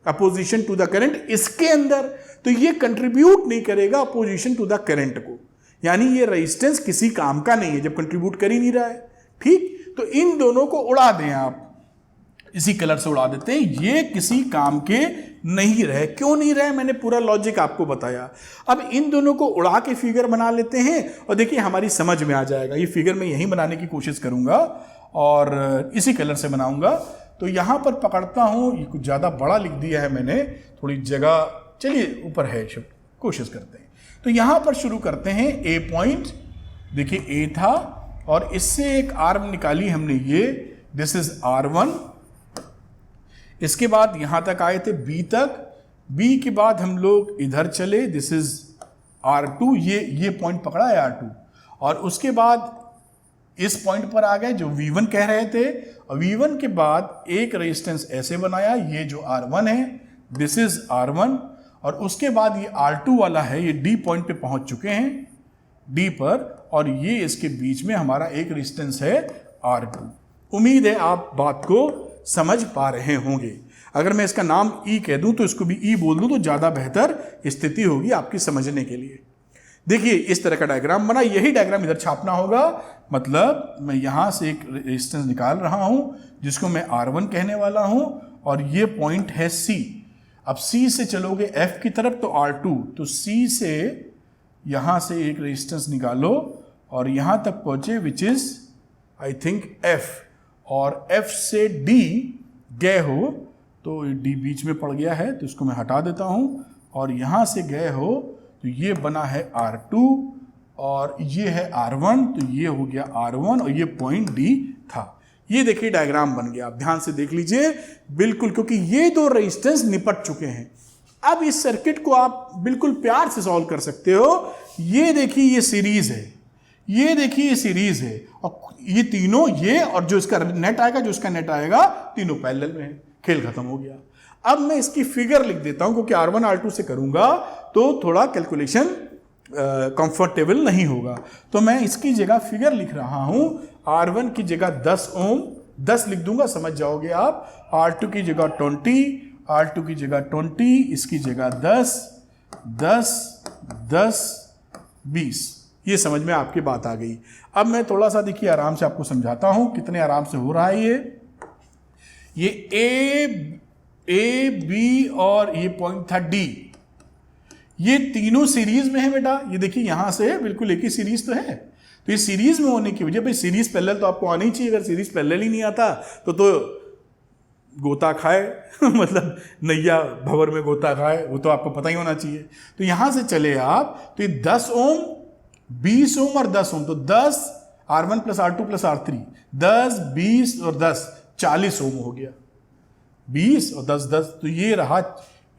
अपोजिशन टू द करंट इसके अंदर, तो ये कंट्रीब्यूट नहीं करेगा अपोजिशन टू द करंट को। यानी ये रेजिस्टेंस किसी काम का नहीं है जब कंट्रीब्यूट कर ही नहीं रहा है। ठीक, तो इन दोनों को उड़ा दें आप, इसी कलर से उड़ा देते हैं। ये किसी काम के नहीं रहे। क्यों नहीं रहे? मैंने पूरा लॉजिक आपको बताया। अब इन दोनों को उड़ा के फिगर बना लेते हैं और देखिए हमारी समझ में आ जाएगा। ये फिगर मैं यहीं बनाने की कोशिश करूंगा और इसी कलर से बनाऊंगा। तो यहां पर पकड़ता हूं, ये कुछ ज्यादा बड़ा लिख दिया है मैंने, थोड़ी जगह, चलिए ऊपर है, कोशिश करते हैं। तो यहां पर शुरू करते हैं ए पॉइंट, देखिए ए था और इससे एक आर्म निकाली हमने, ये दिस इज R1। इसके बाद यहां तक आए थे B तक, B के बाद हम लोग इधर चले, दिस इज R2, ये पॉइंट पकड़ा है R2, और उसके बाद इस पॉइंट पर आ गए जो V1 कह रहे थे, और V1 के बाद एक रेजिस्टेंस ऐसे बनाया, ये जो R1 है, दिस इज R1, और उसके बाद ये R2 वाला है, ये D पॉइंट पे पहुंच चुके हैं, D पर, और ये इसके बीच में हमारा एक रेजिस्टेंस है R2। उम्मीद है आप बात को समझ पा रहे होंगे। अगर मैं इसका नाम E कह दूं तो इसको भी E बोल दूं तो ज्यादा बेहतर स्थिति होगी आपकी समझने के लिए। देखिए इस तरह का डायग्राम बना, यही डायग्राम इधर छापना होगा। मतलब मैं यहां से एक रेजिस्टेंस निकाल रहा हूं जिसको मैं R1 कहने वाला हूं, और ये पॉइंट है C। अब C से चलोगे F की तरफ तो R2, तो C से यहां से एक रेजिस्टेंस निकालो और यहां तक पहुंचे which is I think F, और F से D गए हो तो D बीच में पड़ गया है तो इसको मैं हटा देता हूं, और यहां से गए हो तो ये बना है R2 और ये है R1, तो ये हो गया R1 और ये पॉइंट D था। ये देखिए डायग्राम बन गया, आप ध्यान से देख लीजिए बिल्कुल, क्योंकि ये दो रेजिस्टेंस निपट चुके हैं। अब इस सर्किट को आप बिल्कुल प्यार से सॉल्व कर सकते हो। ये देखिए ये सीरीज है, ये देखिए ये सीरीज है, और ये तीनों, ये और जो इसका नेट आएगा, जो इसका नेट आएगा, तीनों पैरेलल में है। खेल खत्म हो गया। अब मैं इसकी फिगर लिख देता हूं क्योंकि R1 R2 से करूंगा तो थोड़ा कैलकुलेशन कंफर्टेबल नहीं होगा। तो मैं इसकी जगह फिगर लिख रहा हूं, R1 की जगह 10 ओम, 10 लिख दूंगा, समझ जाओगे आप। R2 की जगह 20, R2 की जगह 20, इसकी जगह 10, 10, 10, 20। ये समझ में आपकी बात आ गई। अब मैं थोड़ा सा देखिए आराम से आपको समझाता हूं कितने आराम से हो रहा है ये ए बी और ये पॉइंट था D, ये तीनों सीरीज में है बेटा। ये देखिए यहां से बिल्कुल एक ही सीरीज तो है, तो ये सीरीज में होने की वजह, भाई सीरीज पैरेलल तो आपको आनी चाहिए। अगर सीरीज पैरेलल ही नहीं आता तो गोता खाए मतलब नैया भंवर में गोता खाए, वो तो आपको पता ही होना चाहिए। तो यहां से चले आप तो ये 10 ओम, 20 ओम और 10 ओम, तो 10 R1 plus R2 plus R3, 10, 20 और 10, 40 ओम हो गया। 20 और 10, 10, तो ये रहा।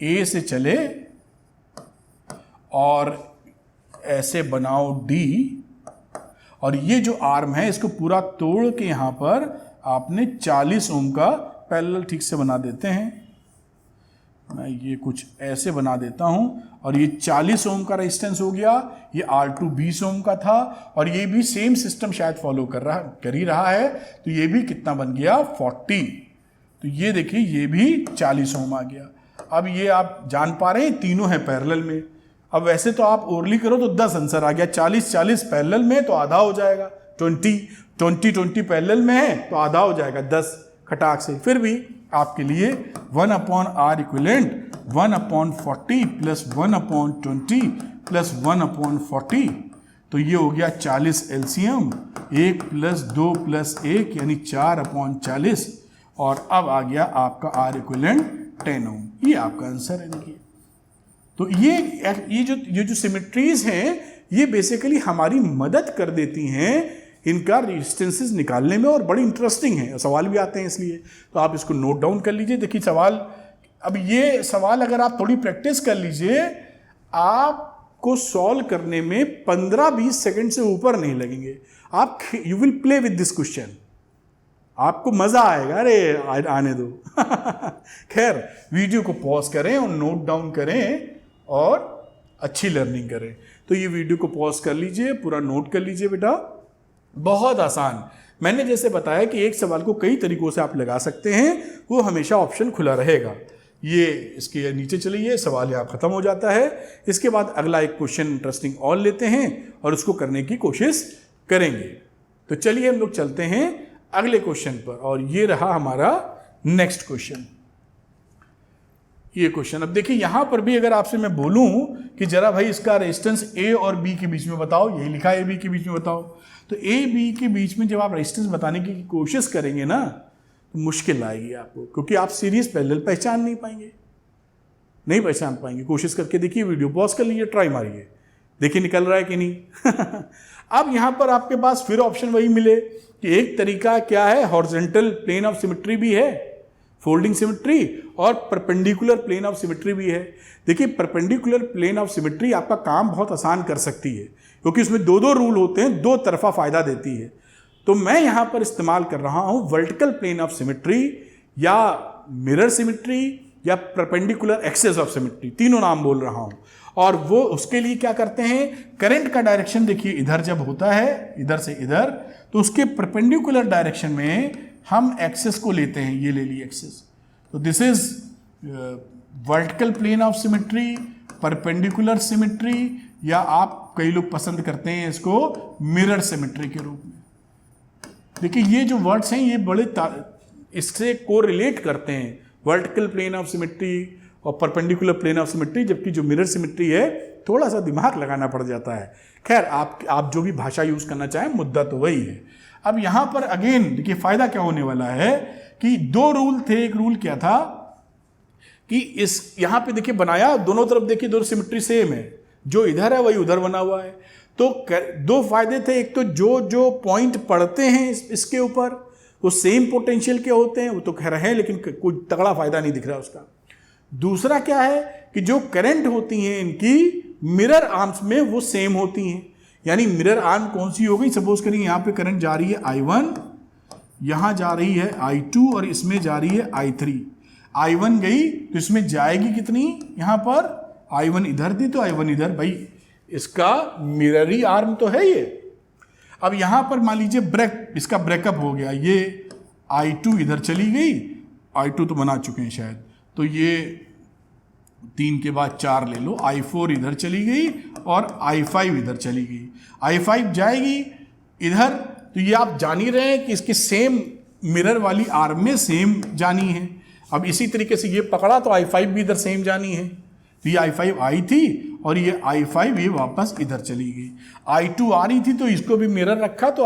A से चले और ऐसे बनाओ D, और ये जो आर्म है इसको पूरा तोड़ के यहां पर आपने 40 ओम का पैरेलल ठीक से बना देते हैं। मैं ये कुछ ऐसे बना देता हूं और ये 40 ओम का रेजिस्टेंस हो गया, ये R2 20 ओम का था और ये भी सेम सिस्टम शायद फॉलो कर ही रहा है, तो ये भी कितना बन गया 40। तो ये देखिए ये भी 40 ओम आ गया। अब ये आप जान पा रहे हैं तीनों हैं पैरेलल में। अब वैसे तो आप ओरली करो तो 10 आंसर आ गया, 40 पैरेलल में तो आधा हो जाएगा, 20 पैरेलल में है तो आधा हो जाएगा 10 खटाक से। फिर भी आपके लिए 1/R इक्विवेलेंट 1/40 प्लस 1/20 प्लस 1/40, तो ये हो गया 40 एलसीएम, 1 प्लस 2 प्लस 1 यानी 4/40, और अब आ गया आपका R इक्विवेलेंट 10 ओम। ये आपका आंसर है। देखिए तो ये जो सिमेट्रीज हैं ये बेसिकली हमारी मदद कर देती हैं इनका रेजिस्टेंसेस निकालने में, और बड़ी इंटरेस्टिंग है, सवाल भी आते हैं इसलिए। तो आप इसको नोट डाउन कर लीजिए। देखिए सवाल, अब ये सवाल अगर आप थोड़ी प्रैक्टिस कर लीजिए, आपको सॉल्व करने में 15-20 सेकंड से ऊपर नहीं लगेंगे। आप you will play with this question, आपको मजा आएगा। अरे आने दो। खैर वीडियो को पॉज करें और नोट डाउन करें और अच्छी लर्निंग करें। तो ये वीडियो को पॉज कर लीजिए, पूरा नोट कर लीजिए बेटा। बहुत आसान, मैंने जैसे बताया कि एक सवाल को कई तरीकों से आप लगा सकते हैं, वो हमेशा ऑप्शन खुला रहेगा। ये इसके नीचे चलिए, सवाल यहाँ खत्म हो जाता है। इसके बाद अगला एक क्वेश्चन इंटरेस्टिंग और लेते हैं और उसको करने की कोशिश करेंगे। तो चलिए हम लोग चलते हैं अगले क्वेश्चन पर, और ये रहा हमारा नेक्स्ट क्वेश्चन। ये क्वेश्चन, अब देखिए यहां पर भी अगर आपसे मैं बोलूं कि जरा भाई इसका रेजिस्टेंस ए और बी के बीच में बताओ, यही लिखा है ए बी के बीच में बताओ, तो ए बी के बीच में जब आप रेजिस्टेंस बताने की कोशिश करेंगे ना तो मुश्किल आएगी आपको, क्योंकि आप सीरीज पैरेलल पहचान नहीं पहचान पाएंगे। कोशिश करके देखिए, वीडियो पॉज कर लीजिए, ट्राई मारिए, देखिए निकल रहा है कि नहीं। अब यहां पर आपके पास फिर ऑप्शन वही मिले कि एक तरीका क्या है, हॉरिजॉन्टल प्लेन ऑफ सिमेट्री भी है, फोल्डिंग सिमेट्री, और परपेंडिकुलर प्लेन ऑफ सिमेट्री भी है। देखिए परपेंडिकुलर प्लेन ऑफ सिमेट्री आपका काम बहुत आसान कर सकती है, क्योंकि उसमें दो रूल होते हैं, दो तरफा फायदा देती है। तो मैं यहां पर इस्तेमाल कर रहा हूं वर्टिकल प्लेन ऑफ सिमेट्री, या मिरर सिमेट्री, या परपेंडिकुलर एक्सेस ऑफ सिमेट्री, तीनों नाम बोल रहा हूं। और वो उसके लिए क्या करते हैं, करंट का डायरेक्शन देखिए इधर जब होता है, इधर से इधर, तो उसके परपेंडिकुलर डायरेक्शन में हम एक्सेस को लेते हैं, ये ले ली एक्सेस। तो this is vertical plane of symmetry, perpendicular symmetry, या आप कई लोग पसंद करते हैं इसको मिरर सिमेट्री के रूप में। देखिए ये जो वर्ड्स हैं ये बड़े इससे कोरिलेट करते हैं, वर्टिकल प्लेन ऑफ सिमेट्री और परपेंडिकुलर प्लेन ऑफ सिमेट्री, जबकि जो मिरर सिमेट्री है थोड़ा सा दिमाग लगाना पड़ जाता है। खैर आप जो भी भाषा यूज करना चाहें, मुद्दा तो वही है। अब यहां पर अगेन देखिए फायदा क्या होने वाला है कि दो रूल थे। एक रूल क्या था कि इस यहां पे देखिए बनाया, दोनों तरफ देखिए दोनों सिमेट्री सेम है, जो इधर है वही उधर बना हुआ है। तो दो फायदे थे, एक तो जो पॉइंट पड़ते हैं इसके ऊपर वो सेम पोटेंशियल के होते हैं, वो तो कह रहे हैं, लेकिन कोई तगड़ा फायदा नहीं दिख रहा उसका। दूसरा क्या है कि जो करंट होती हैं इनकी मिरर आर्म्स में वो सेम होती हैं। यानी मिरर आर्म कौन सी हो गई, सपोज करिए यहाँ पे करंट जा रही है I1, यहाँ जा रही है I2 और इसमें जा रही है I3। I1 गई तो इसमें जाएगी कितनी, यहाँ पर I1 इधर थी तो I1 इधर, भाई इसका मिररी आर्म तो है ये। अब यहाँ पर मान लीजिए इसका ब्रेकअप हो गया, ये I2 इधर चली गई, I2 तो बना चुके हैं शायद, तो ये 3 के बाद 4 ले लो, I4 इधर चली गई और I5 इधर चली गई। I5 जाएगी इधर, तो ये आप जान ही रहे हैं कि इसके सेम मिरर वाली आर्म में सेम जानी है। अब इसी तरीके से ये पकड़ा तो I5 भी इधर सेम जानी है, तो ये I5 आई थी और ये I5 ये वापस इधर चली गई। I2 आ रही थी तो इसको भी मिरर रखा तो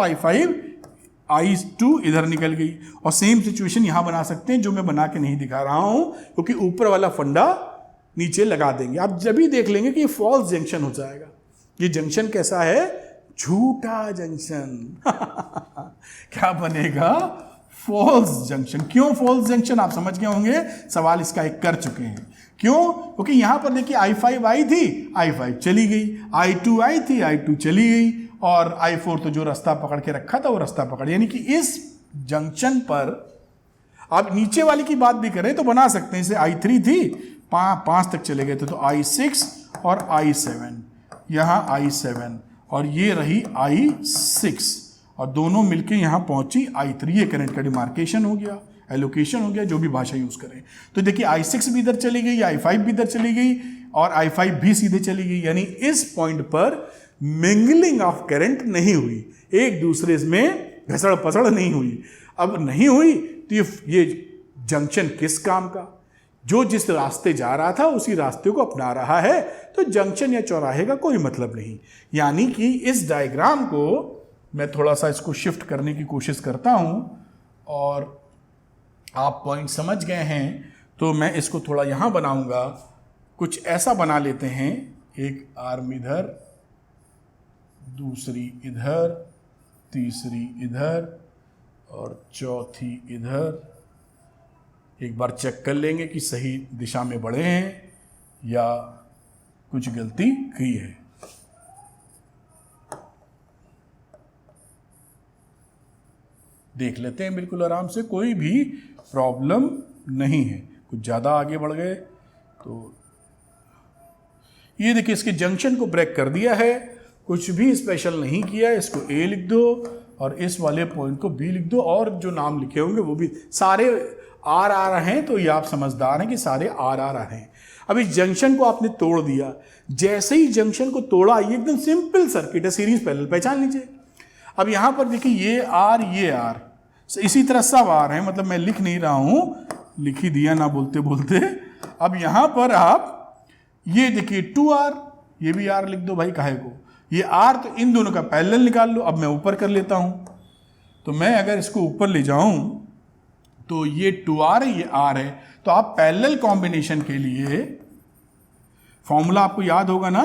I2 इधर निकल गई। और सेम सिचुएशन यहां बना सकते हैं, जो मैं बना के नहीं दिखा रहा हूं क्योंकि ऊपर वाला फंडा नीचे लगा देंगे। आप जब भी देख लेंगे कि ये फॉल्स जंक्शन हो जाएगा। ये जंक्शन कैसा है, झूठा जंक्शन। क्या बनेगा, फॉल्स जंक्शन। क्यों फॉल्स जंक्शन, आप समझ गए होंगे, सवाल इसका एक कर चुके हैं। क्यों, क्योंकि यहां पर देखिए I5 आई थी, I5 चली गई, I2 आई थी, I2 चली गई, और I4 तो जो रास्ता पकड़ के रखा था वो रास्ता पकड़, यानी कि इस जंक्शन पर आप नीचे वाली की बात भी करें तो बना सकते हैं, जैसे I3 थी, 5 तक चले गए थे तो I6 और I7, यहाँ I7 और ये रही I6 और दोनों मिलके यहाँ पहुंची I3। ये करंट का डिमार्केशन हो गया, एलोकेशन हो गया, जो भी भाषा यूज करें। तो देखिए I6 भी इधर चली गई, I5 भी इधर चली गई और I5 भी सीधे चली गई, यानी इस पॉइंट पर मिंगलिंग ऑफ करंट नहीं हुई, एक दूसरे में घसड़ पसड़ नहीं हुई। अब नहीं हुई तो ये जंक्शन किस काम का? जो जिस रास्ते जा रहा था उसी रास्ते को अपना रहा है, तो जंक्शन या चौराहे का कोई मतलब नहीं। यानी कि इस डायग्राम को मैं थोड़ा सा इसको शिफ्ट करने की कोशिश करता हूं और आप पॉइंट समझ गए हैं तो मैं इसको थोड़ा यहां बनाऊंगा। कुछ ऐसा बना लेते हैं, एक आर्म इधर, दूसरी इधर, तीसरी इधर और चौथी इधर। एक बार चेक कर लेंगे कि सही दिशा में बढ़े हैं या कुछ गलती की है। देख लेते हैं बिल्कुल आराम से, कोई भी प्रॉब्लम नहीं है। कुछ ज़्यादा आगे बढ़ गए तो ये देखिए इसके जंक्शन को ब्रेक कर दिया है, कुछ भी स्पेशल नहीं किया। इसको A लिख दो और इस वाले पॉइंट को B लिख दो और जो नाम लिखे होंगे वो भी सारे RR हैं, तो ये आप समझदार हैं कि सारे RR हैं। अब इस जंक्शन को आपने तोड़ दिया, जैसे ही जंक्शन को तोड़ा, ये एकदम सिंपल सर्किट है, सीरीज पैरेलल, पहचान लीजिए। अब यहां पर देखिए ये R, इसी तरह सब R हैं, मतलब मैं लिख नहीं रहा हूं, लिख ही दिया ना बोलते बोलते। अब यहां पर आप ये देखिए 2R, ये भी R लिख दो भाई, काहे को, ये R, तो इन दोनों का पैरेलल निकाल लो। अब मैं ऊपर कर लेता हूं, तो मैं अगर इसको ऊपर ले जाऊं तो ये 2R है, ये R है। तो आप पैरेलल कॉम्बिनेशन के लिए फॉर्मूला आपको याद होगा ना,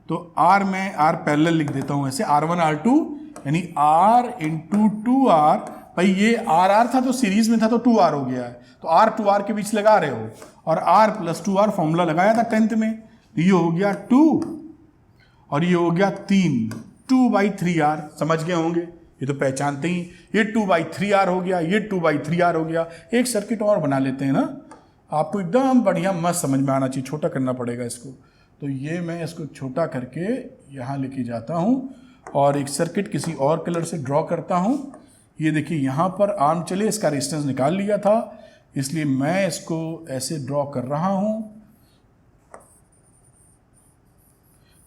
तो R में R पैरेलल लिख देता हूं ऐसे, R1 R2 यानी R इंटू 2R। भाई ये RR था तो सीरीज में था तो 2R हो गया है, तो R 2R के बीच लगा रहे हो और R प्लस 2R फॉर्मूला लगाया था 10th में, तो ये हो गया 2 और ये हो गया 3, 2/3R। समझ गए होंगे, ये तो पहचानते ही, ये 2/3R हो गया, ये 2/3R हो गया। एक सर्किट और बना लेते हैं ना, आपको एकदम बढ़िया मस्त समझ में आना चाहिए, छोटा करना पड़ेगा इसको। तो ये मैं इसको छोटा करके यहाँ लेके जाता हूँ और एक सर्किट किसी और कलर से ड्रॉ करता हूँ। ये देखिए यहाँ पर आर्म चले, इसका रेजिस्टेंस निकाल लिया था, इसलिए मैं इसको ऐसे ड्रॉ कर रहा हूँ।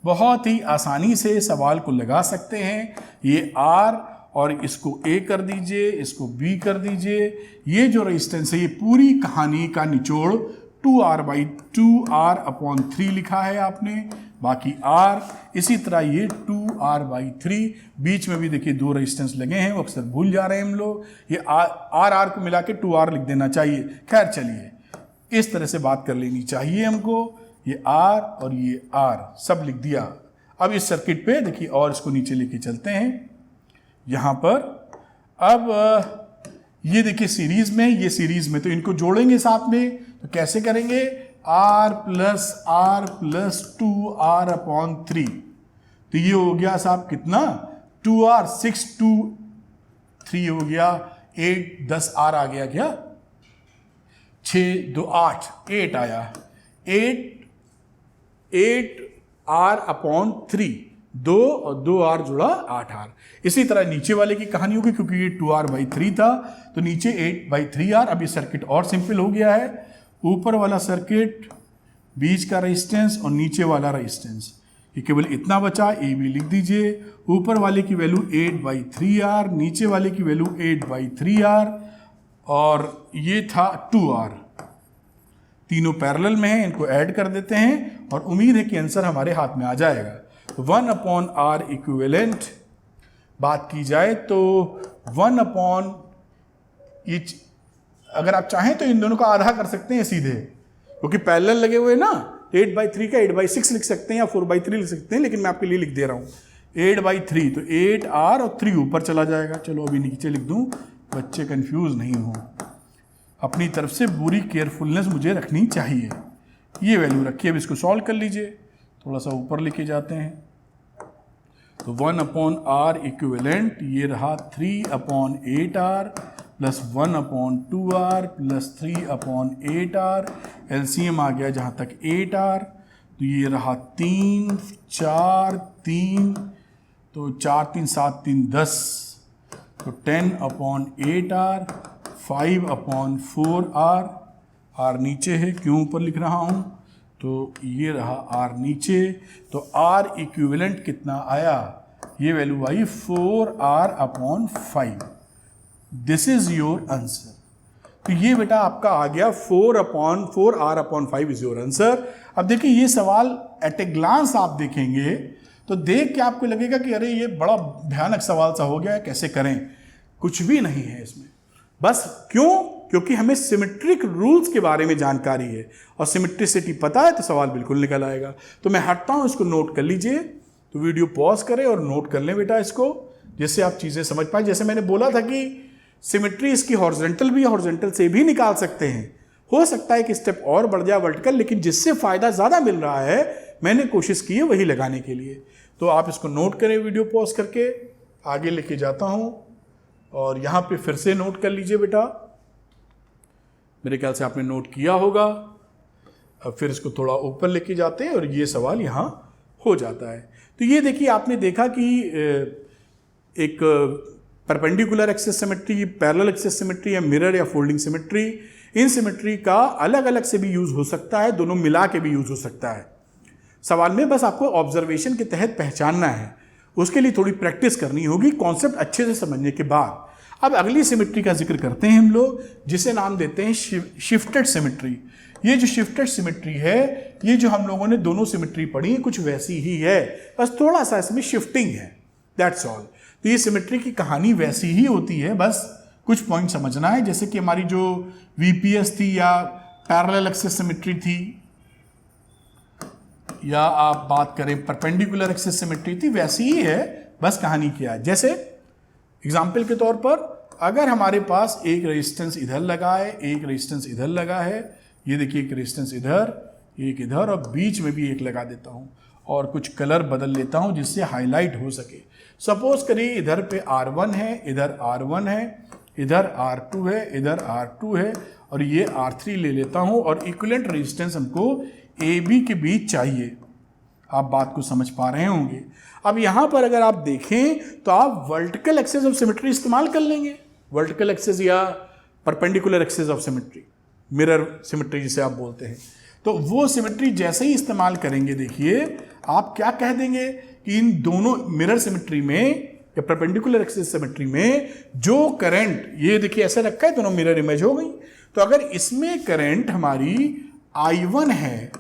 बहुत ही आसानी से सवाल को लगा सकते हैं। ये R और इसको A कर दीजिए, इसको B कर दीजिए। ये जो रेजिस्टेंस है, ये पूरी कहानी का निचोड़ 2R/3 लिखा है आपने, बाकी R। इसी तरह ये 2R/3, बीच में भी देखिए 2 रेजिस्टेंस लगे हैं, वो अक्सर भूल जा रहे हैं हम लोग। ये R को मिला के 2R लिख देना चाहिए। खैर चलिए, इस तरह से बात कर लेनी चाहिए हमको। ये R और ये R सब लिख दिया। अब इस सर्किट पे देखिए और इसको नीचे लेके चलते हैं यहाँ पर। अब ये देखिए सीरीज में, ये सीरीज में, तो इनको जोड़ेंगे साथ में, तो कैसे करेंगे, R प्लस 2R/3। तो ये हो गया साहब कितना, 2R, 6 2 3 हो गया, 8 10 R आ गया क्या, 6 2 8 8 आया, 8R/3, 2 और 2R जुड़ा 8R। इसी तरह नीचे वाले की कहानी होगी, क्योंकि ये 2R/3 था तो नीचे 8/3R। अब ये सर्किट और सिंपल हो गया है, ऊपर वाला सर्किट, बीच का रेजिस्टेंस और नीचे वाला रेजिस्टेंस, ये केवल इतना बचा। AB लिख दीजिए, ऊपर वाले की वैल्यू 8/3R, नीचे वाले की वैल्यू 8/3R और ये था 2R। तीनों पैरेलल में हैं, इनको ऐड कर देते हैं और उम्मीद है कि आंसर हमारे हाथ में आ जाएगा। 1/R इक्विवेलेंट बात की जाए तो 1/, अगर आप चाहें तो इन दोनों का आधा कर सकते हैं सीधे, क्योंकि पैरेलल लगे हुए ना, 8/3 का 8/6 लिख सकते हैं या 4/3 लिख सकते हैं, लेकिन मैं आपके लिए लिख दे रहा हूँ 8/3, तो 8R और 3 ऊपर चला जाएगा। चलो अभी नीचे लिख दूँ, बच्चे कंफ्यूज नहीं हो, अपनी तरफ से पूरी केयरफुलनेस मुझे रखनी चाहिए। ये वैल्यू रखिए, अब इसको सॉल्व कर लीजिए, थोड़ा सा ऊपर लेके जाते हैं। तो 1/R इक्विवेलेंट ये रहा 3/8R plus 1/2r plus 3/8r, LCM आ गया जहाँ तक 8r, तो ये रहा 3 4 3, तो 4 3 7 3 10, तो 10/8r, 5/4r, r नीचे है, क्यों ऊपर लिख रहा हूँ, तो ये रहा r नीचे, तो r इक्विवेलेंट कितना आया, ये value I 4r/5। This is your answer. तो ये बेटा आपका आ गया 4/4r/5 इज योर आंसर। अब देखिए ये सवाल एट ए ग्लांस आप देखेंगे तो देख के आपको लगेगा कि अरे ये बड़ा भयानक सवाल सा हो गया है, कैसे करें। कुछ भी नहीं है इसमें, बस क्योंकि हमें सिमेट्रिक रूल्स के बारे में जानकारी है और सिमेट्रिसिटी पता है तो सवाल बिल्कुल निकल आएगा। तो मैं हटता हूं, इसको नोट कर लीजिए, तो वीडियो पॉज करें और नोट कर लें बेटा इसको, जिससे आप चीज़ें समझ पाए। जैसे मैंने बोला था कि सिमेट्री इसकी हॉरिजॉन्टल भी, हॉरिजॉन्टल से भी निकाल सकते हैं, हो सकता है कि स्टेप और बढ़ जाए वर्टिकल, लेकिन जिससे फायदा ज़्यादा मिल रहा है मैंने कोशिश की है वही लगाने के लिए। तो आप इसको नोट करें, वीडियो पॉज करके आगे लेके जाता हूँ और यहाँ पे फिर से नोट कर लीजिए बेटा, मेरे ख्याल से आपने नोट किया होगा। अब फिर इसको थोड़ा ऊपर लेके जाते हैं और ये सवाल यहाँ हो जाता है। तो ये देखिए आपने देखा कि एक perpendicular axis symmetry, parallel axis symmetry या मिरर या फोल्डिंग सिमेट्री, इन सिमेट्री का अलग अलग से भी यूज हो सकता है, दोनों मिला के भी यूज हो सकता है। सवाल में बस आपको ऑब्जर्वेशन के तहत पहचानना है, उसके लिए थोड़ी प्रैक्टिस करनी होगी कॉन्सेप्ट अच्छे से समझने के बाद। अब अगली सिमेट्री का जिक्र करते हैं हम लोग, जिसे नाम देते हैं शिफ्टेड सिमेट्री। ये जो शिफ्टेड सिमेट्री है, ये जो हम लोगों ने दोनों सिमेट्री पढ़ी कुछ वैसी ही है, बस थोड़ा सा इसमें शिफ्टिंग है, दैट्स ऑल। तो ये सिमेट्री की कहानी वैसी ही होती है, बस कुछ पॉइंट समझना है। जैसे कि हमारी जो वीपीएस थी या पैरेलल एक्सिस सिमेट्री थी, या आप बात करें परपेंडिकुलर एक्सिस सिमेट्री थी, वैसी ही है, बस कहानी क्या है। जैसे एग्जाम्पल के तौर पर अगर हमारे पास एक रेजिस्टेंस इधर लगा है, एक रेजिस्टेंस इधर लगा है, ये देखिए एक रेजिस्टेंस इधर, एक इधर, और बीच में भी एक लगा देता हूँ और कुछ कलर बदल लेता हूँ जिससे हाईलाइट हो सके। सपोज करिए इधर पे R1 है, इधर R1 है, इधर R2 है, इधर R2 है, और ये R3 ले लेता हूँ, और इक्विवेलेंट रेजिस्टेंस हमको AB के बीच चाहिए। आप बात को समझ पा रहे होंगे। अब यहाँ पर अगर आप देखें तो आप वर्टिकल एक्सिस ऑफ सिमेट्री इस्तेमाल कर लेंगे, वर्टिकल एक्सिस या perpendicular axis of symmetry, mirror symmetry जिसे आप बोलते हैं। तो वो सिमेट्री जैसे ही इस्तेमाल करेंगे, देखिए आप क्या कह देंगे कि इन दोनों मिरर सिमेट्री में या परपेंडिकुलर एक्सिस सिमेट्री में जो करंट, ये देखिए ऐसे रखा है, दोनों मिरर इमेज हो गई। तो अगर इसमें करंट हमारी I1 है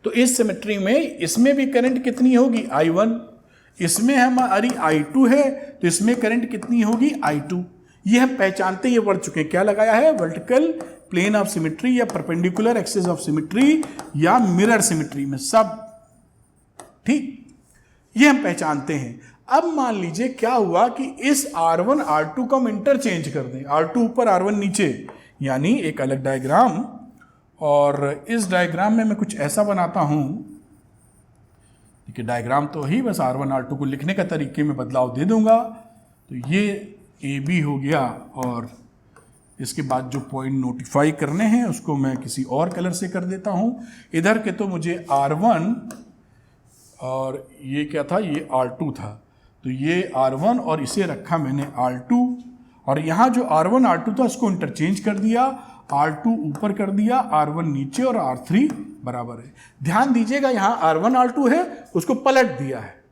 तो इस सिमेट्री में इसमें भी करंट कितनी होगी, I1। इसमें हमारी I2 है तो इसमें करंट कितनी होगी, I2। ये हम पहचानते ये पढ़ चुके हैं, क्या लगाया है, वर्टिकल प्लेन ऑफ सिमेट्री या परपेंडिकुलर एक्सिस ऑफ सिमेट्री या मिरर सिमेट्री में, सब ठीक, ये हम पहचानते हैं। अब मान लीजिए क्या हुआ कि इस R1 R2 को हम इंटरचेंज कर दें, R2 ऊपर R1 नीचे, यानी एक अलग डायग्राम। और इस डायग्राम में मैं कुछ ऐसा बनाता हूं, देखिए डायग्राम तो ही, बस R1 R2 को लिखने का तरीके में बदलाव दे दूंगा। तो ये AB हो गया, और इसके बाद जो पॉइंट नोटिफाई करने हैं उसको मैं किसी और कलर से कर देता हूं। इधर के तो मुझे R1 और ये क्या था, ये R2 था, तो ये R1 और इसे रखा मैंने R2, और यहाँ जो R1 R2 था उसको इंटरचेंज कर दिया, R2 ऊपर कर दिया, R1 नीचे, और R3 बराबर है। ध्यान दीजिएगा यहाँ R1 R2 है, उसको पलट दिया है,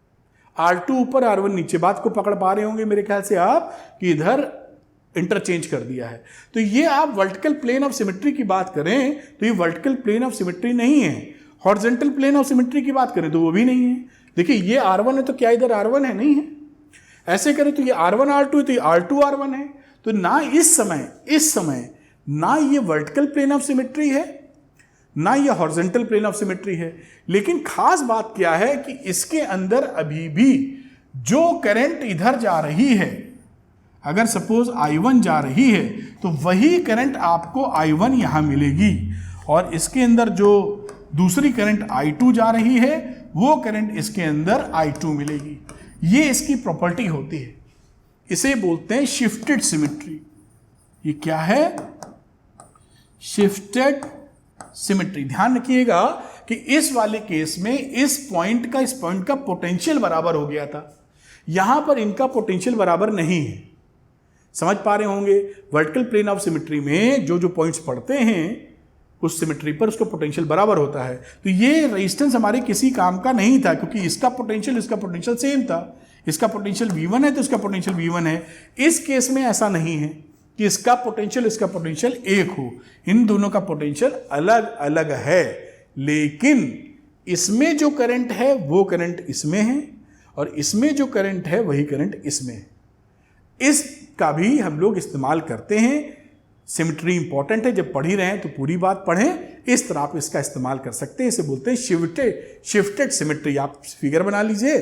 R2 ऊपर R1 नीचे। बात को पकड़ पा रहे होंगे मेरे ख्याल से आप कि इधर इंटरचेंज कर दिया है। तो ये आप वर्टिकल प्लेन ऑफ सिमेट्री की बात करें तो ये वर्टिकल प्लेन ऑफ सिमेट्री नहीं है। हॉरिजॉन्टल प्लेन ऑफ सिमेट्री की बात करें तो वो भी नहीं है। देखिए ये R1 है तो क्या इधर R1 है, नहीं है। ऐसे करें तो ये R1 R2 है तो ये R2 R1 है। तो ना इस समय ना ये वर्टिकल प्लेन ऑफ सिमेट्री है, ना ये हॉरिजॉन्टल प्लेन ऑफ सिमेट्री है। लेकिन खास बात क्या है कि इसके अंदर अभी भी जो करंट इधर जा रही है, अगर सपोज I1 जा रही है तो वही करंट आपको I1 यहां मिलेगी, और इसके अंदर जो दूसरी करंट I2 जा रही है वो करंट इसके अंदर I2 मिलेगी। ये इसकी प्रॉपर्टी होती है, इसे बोलते हैं शिफ्टेड सिमेट्री। ये क्या है? Shifted symmetry. ध्यान रखिएगा कि इस वाले केस में इस पॉइंट का पोटेंशियल बराबर हो गया था, यहां पर इनका पोटेंशियल बराबर नहीं है। समझ पा रहे होंगे, वर्टिकल प्लेन ऑफ सिमेट्री में जो जो पॉइंट्स पड़ते हैं उस सिमेट्री पर उसका पोटेंशियल बराबर होता है। तो ये रेजिस्टेंस हमारे किसी काम का नहीं था, क्योंकि इसका पोटेंशियल सेम था। इसका पोटेंशियल V1 है तो इसका पोटेंशियल V1 है। इस केस में ऐसा नहीं है कि इसका पोटेंशियल एक हो, इन दोनों का पोटेंशियल अलग अलग है, लेकिन इसमें जो करंट है वो करंट इसमें है और इसमें जो करंट है वही करंट इसमें है। इसका भी हम लोग इस्तेमाल करते हैं। सिमेट्री इंपॉर्टेंट है, जब पढ़ ही रहे हैं तो पूरी बात पढ़ें। इस तरह आप इसका इस्तेमाल कर सकते हैं। इसे बोलते हैं शिफ्टेड सिमेट्री। आप फिगर बना लीजिए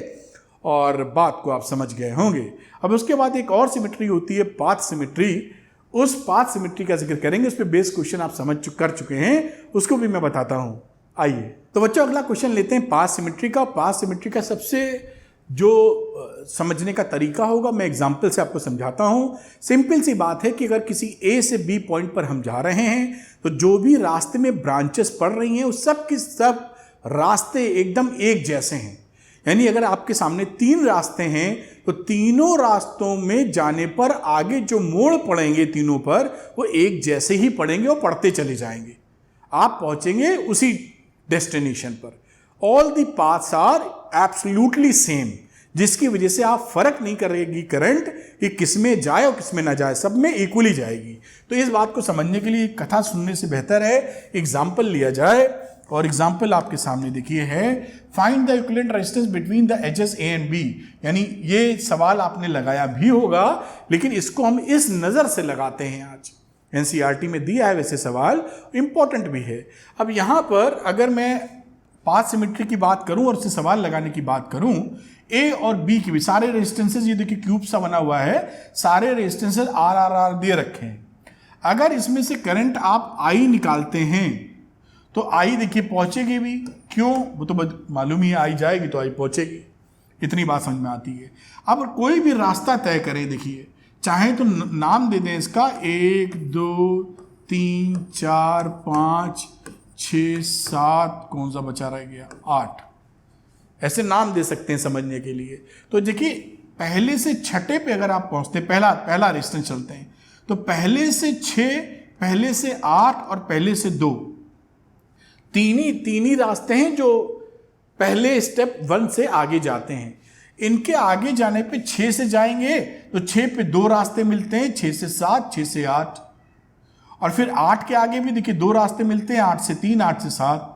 और बात को आप समझ गए होंगे। अब उसके बाद एक और सिमेट्री होती है पाथ सिमेट्री। उस पाथ सिमेट्री का जिक्र करेंगे, उस पर बेस क्वेश्चन आप कर चुके हैं, उसको भी मैं बताता हूं। आइए तो बच्चों अगला क्वेश्चन लेते हैं पाथ सिमेट्री का। पाथ सिमेट्री का सबसे जो समझने का तरीका होगा, मैं एग्जाम्पल से आपको समझाता हूं। सिंपल सी बात है कि अगर किसी ए से बी पॉइंट पर हम जा रहे हैं तो जो भी रास्ते में ब्रांचेस पड़ रही हैं उस सब के सब रास्ते एकदम एक जैसे हैं। यानी अगर आपके सामने 3 रास्ते हैं तो तीनों रास्तों में जाने पर आगे जो मोड़ पड़ेंगे तीनों पर वो एक जैसे ही पड़ेंगे और पढ़ते चले जाएंगे, आप पहुंचेंगे उसी डेस्टिनेशन पर। All the paths are absolutely same, जिसकी वजह से आप फर्क नहीं करेगी करंट कि किसमें जाए और किसमें ना जाए, सब में इक्वली जाएगी। तो इस बात को समझने के लिए कथा सुनने से बेहतर है एग्जाम्पल लिया जाए। और एग्जाम्पल आपके सामने देखिए है, find the equivalent resistance between the edges A and B. यानी ये सवाल आपने लगाया भी होगा, लेकिन इसको हम इस नज़र से लगाते हैं। आज एनसीईआरटी में दिया है वैसे सवाल, इंपॉर्टेंट भी है। अब यहाँ पर अगर मैं पाथ सिमेट्री की बात करूं और उससे सवाल लगाने की बात करूं, ए और बी की भी सारे रेजिस्टेंसेज, ये देखिए क्यूब सा बना हुआ है, सारे रेजिस्टेंसेज आर दे रखे हैं। अगर इसमें से करंट आप आई निकालते हैं तो आई देखिए पहुंचेगी भी, क्यों? वो तो मालूम ही है, आई जाएगी तो आई पहुंचेगी। इतनी बात समझ में आती है। अब कोई भी रास्ता तय करें, देखिए चाहे तो नाम दे दें इसका 1 2 3 4 5 6 7, कौन सा बचा रह गया, 8, ऐसे नाम दे सकते हैं समझने के लिए। तो देखिए पहले से छठे पे अगर आप पहुंचते, पहला रेजिस्टेंस चलते हैं तो पहले से 6, पहले से 8 और पहले से 2, तीन ही रास्ते हैं जो पहले स्टेप 1 से आगे जाते हैं। इनके आगे जाने पे 6 से जाएंगे तो 6 पे 2 रास्ते मिलते हैं, 6 से 7, 6 से 8, और फिर 8 के आगे भी देखिए 2 रास्ते मिलते हैं, 8 से 3, 8 से 7,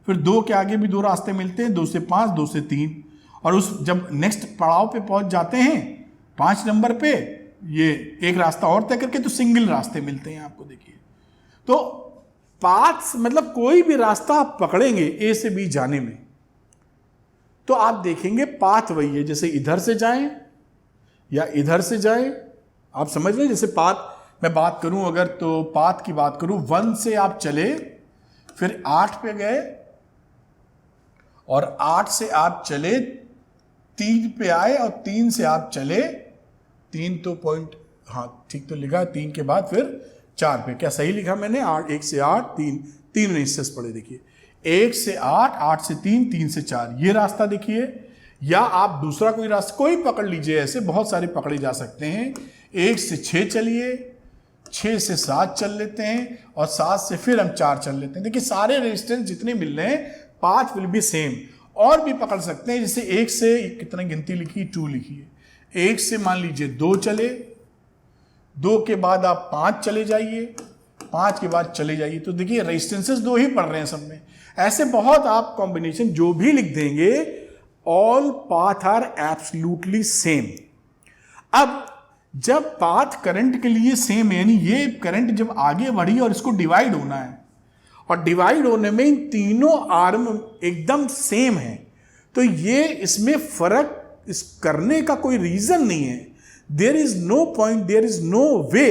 फिर 2 के आगे भी 2 रास्ते मिलते हैं, 2 से 5, 2 से 3, और उस जब नेक्स्ट पड़ाव पे पहुंच जाते हैं 5 नंबर पे, ये एक रास्ता और तय करके तो सिंगल रास्ते मिलते हैं आपको। देखिए तो पाथ्स मतलब कोई भी रास्ता आप पकड़ेंगे ए से बी जाने में तो आप देखेंगे पाथ वही है, जैसे इधर से जाएं या इधर से जाएं, आप समझ रहे हैं। जैसे पाथ मैं बात करूं अगर, तो पाथ की बात करूं, 1 से आप चले, फिर 8 पे गए, और 8 से आप चले 3 पे आए, और 3 से आप चले 3 तो पॉइंट, हाँ ठीक तो लिखा, 3 के बाद फिर 4 पे, क्या सही लिखा मैंने? 1 से 8, 3 रेजिस्टेंस पड़े देखिए, 1 से 8, 8 से 3, 3 से 4, ये रास्ता देखिए। या आप दूसरा कोई रास्ता कोई पकड़ लीजिए, ऐसे बहुत सारे पकड़े जा सकते हैं। 1 से 6 चलिए, 6 से 7 चल लेते हैं, और 7 से फिर हम 4 चल लेते हैं। देखिए सारे रेजिस्टेंस जितने मिल रहे हैं पाथ विल बी सेम। और भी पकड़ सकते हैं, जैसे 1 से कितनी गिनती लिखी, 2 लिखी है, 1 से मान लीजिए 2 चले, 2 के बाद आप 5 चले जाइए, 5 के बाद चले जाइए, तो देखिए रेजिस्टेंसेस 2 ही पड़ रहे हैं सब में। ऐसे बहुत आप कॉम्बिनेशन जो भी लिख देंगे, all path are absolutely same. अब जब पाथ करंट के लिए सेम है, यानी ये करंट जब आगे बढ़ी और इसको डिवाइड होना है, और डिवाइड होने में इन तीनों आर्म एकदम सेम है, तो ये इसमें फर्क इस करने का कोई रीजन नहीं है। There is no point, there is no way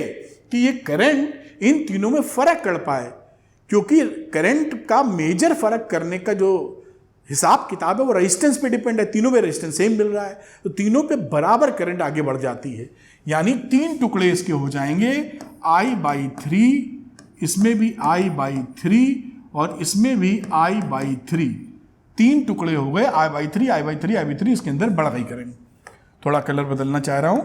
कि ये करंट इन तीनों में फर्क कर पाए, क्योंकि करंट का मेजर फर्क करने का जो हिसाब किताब है वो रेजिस्टेंस पे डिपेंड है। तीनों में रेजिस्टेंस सेम मिल रहा है, तो तीनों पे बराबर करंट आगे बढ़ जाती है। यानी 3 टुकड़े इसके हो जाएंगे I/3, इसमें भी I/3 और इसमें भी I/3। 3 टुकड़े हो गए I/3 I/3 I/3, इसके अंदर बढ़ गई करंट। थोड़ा कलर बदलना चाह रहा हूं।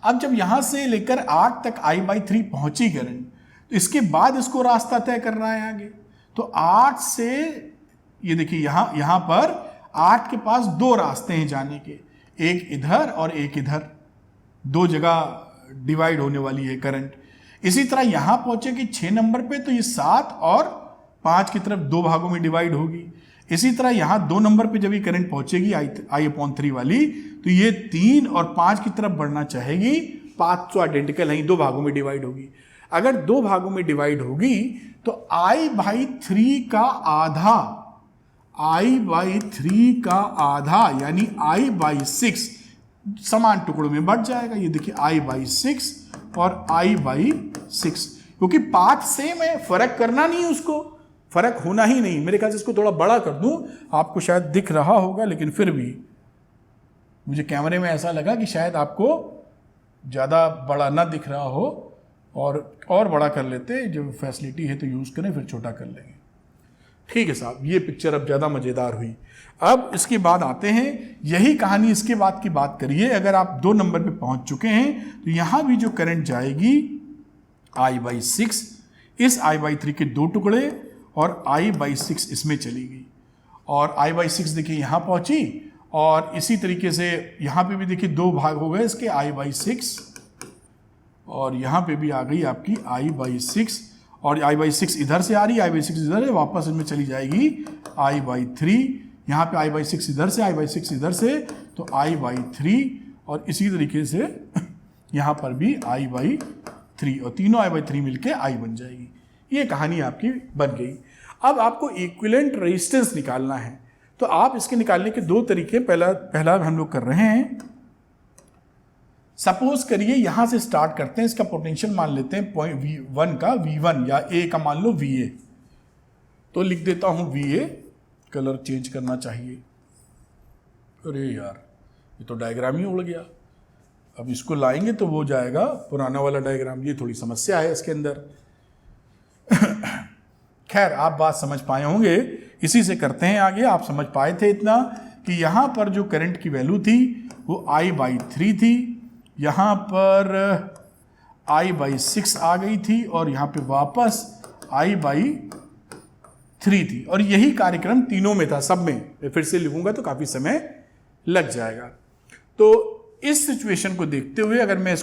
अब जब यहां से लेकर 8 तक I/3 पहुंची करंट, तो इसके बाद इसको रास्ता तय करना है आगे। तो 8 से ये देखिए यहां पर 8 के पास 2 रास्ते हैं जाने के, एक इधर और एक इधर, 2 जगह डिवाइड होने वाली है करंट। इसी तरह यहां पहुंचेगी 6 नंबर पे, तो ये 7 और 5 की तरफ 2 भागों में डिवाइड होगी। इसी तरह यहां 2 नंबर पे जब ये करंट पहुंचेगी I/3 वाली, तो ये 3 और 5 की तरफ बढ़ना चाहेगी। 5 तो आइडेंटिकल है, 2 भागों में डिवाइड होगी। अगर 2 भागों में डिवाइड होगी तो I/3 का आधा, I/3 का आधा यानी I/6 समान टुकड़ों में बढ़ जाएगा। ये देखिए I/6 और I/6, क्योंकि पाथ सेम है, फर्क करना नहीं, उसको फर्क होना ही नहीं। मेरे ख्याल से इसको थोड़ा बड़ा कर दूं, आपको शायद दिख रहा होगा, लेकिन फिर भी मुझे कैमरे में ऐसा लगा कि शायद आपको ज़्यादा बड़ा ना दिख रहा हो, और बड़ा कर लेते। जो फैसिलिटी है तो यूज़ करें, फिर छोटा कर लेंगे। ठीक है साहब, ये पिक्चर अब ज़्यादा मज़ेदार हुई। अब इसके बाद आते हैं, यही कहानी इसके बाद की बात करिए। अगर आप 2 नंबर पे पहुंच चुके हैं तो यहाँ भी जो करंट जाएगी I/6, इस I/3 के 2 टुकड़े और I/6 इसमें चली गई। और I/6 देखिए यहाँ पहुंची, और इसी तरीके से यहाँ पे भी देखिए 2 भाग हो गए इसके I/6, और यहाँ पे भी आ गई आपकी I/6, और I/6 इधर से आ रही है, I/6 इधर है, वापस इनमें चली जाएगी I/3। यहाँ पे I/6 इधर से, I/6 इधर से, तो I/3, और इसी तरीके से यहाँ पर भी I/3, और तीनों I/3 मिलके I बन जाएगी। ये कहानी आपकी बन गई। अब आपको इक्विवेलेंट रेजिस्टेंस निकालना है, तो आप इसके निकालने के 2 तरीके पहला हम लोग कर रहे हैं। सपोज करिए यहां से स्टार्ट करते हैं, इसका पोटेंशियल मान लेते हैं V1 का V1, या A का मान लो VA। तो लिख देता हूं VA, कलर चेंज करना चाहिए। अरे यार, ये तो डायग्राम ही उड़ गया। अब इसको लाएंगे तो वो जाएगा पुराना वाला डायग्राम। ये थोड़ी समस्या है इसके अंदर। खैर, आप बात समझ पाए होंगे, इसी से करते हैं आगे। आप समझ पाए थे इतना कि यहाँ पर जो करंट की वैल्यू थी वो I/3 थी, यहाँ पर I/6 आ गई थी, और यहाँ पे वापस I/3 थी। और यही कार्यक्रम तीनों में था, सब में। मैं फिर से लिखूंगा तो काफ़ी समय लग जाएगा। तो इस सिचुएशन को देखते हुए अगर मैं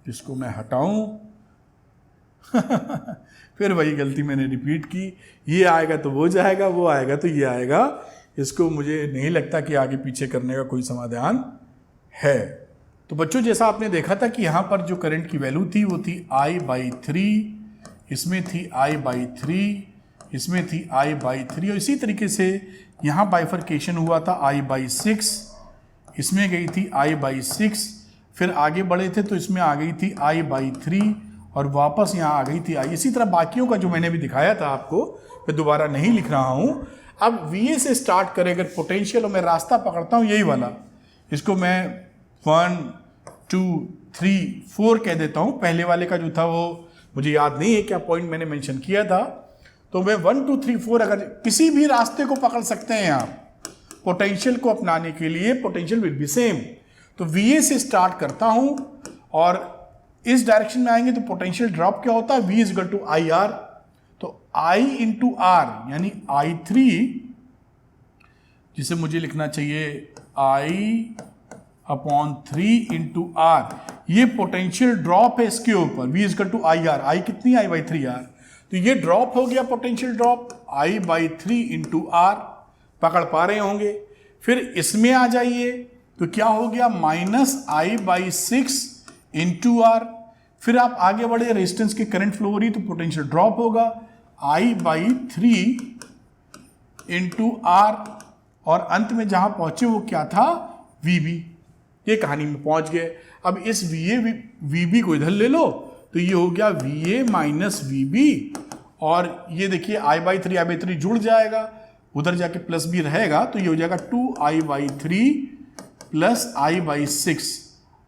इसको मैं हटाऊं फिर वही गलती मैंने रिपीट की। ये आएगा तो वो जाएगा, वो आएगा तो ये आएगा। इसको मुझे नहीं लगता कि आगे पीछे करने का कोई समाधान है। तो बच्चों, जैसा आपने देखा था कि यहाँ पर जो करंट की वैल्यू थी वो थी I/3, इसमें थी I/3, इसमें थी I/3, और इसी तरीके से यहाँ बाइफर्केशन हुआ था I/6, इसमें गई थी I/6, फिर आगे बढ़े थे तो इसमें आ गई थी I/3, और वापस यहाँ आ गई थी I। इसी तरह बाकियों का जो मैंने भी दिखाया था आपको, मैं दोबारा नहीं लिख रहा हूँ। अब VA से स्टार्ट करें अगर पोटेंशियल, और मैं रास्ता पकड़ता हूँ यही वाला, इसको मैं 1 2 3 4 कह देता हूँ। पहले वाले का जो था वो मुझे याद नहीं है क्या पॉइंट मैंने मेंशन किया था, तो मैं 1 2 3 4 अगर किसी भी रास्ते को पकड़ सकते हैं आप पोटेंशियल को अपनाने के लिए। Potential will be same. तो VA से स्टार्ट करता हूँ, और इस डायरेक्शन में आएंगे तो पोटेंशियल ड्रॉप क्या होता है, V/IR। तो I/R यानी I3, जिसे मुझे लिखना चाहिए I/3 ये पोटेंशियल ड्रॉप है इसके ऊपर, V/IR। I कितनी, I/3R। तो ये ड्रॉप हो गया पोटेंशियल ड्रॉप, I/3 पकड़ पा रहे होंगे। फिर इसमें आ जाइए तो क्या हो गया, -I/6 फिर आप आगे बढ़े, रेजिस्टेंस की करंट फ्लो हो रही तो पोटेंशियल ड्रॉप होगा I/3 और अंत में जहां पहुंचे वो क्या था, VB। ये कहानी में पहुंच गए। अब इस VB को इधर ले लो तो ये हो गया VA - VB, और ये देखिए I/3 जुड़ जाएगा, उधर जाके प्लस भी रहेगा तो ये हो जाएगा 2i/3 प्लस i/6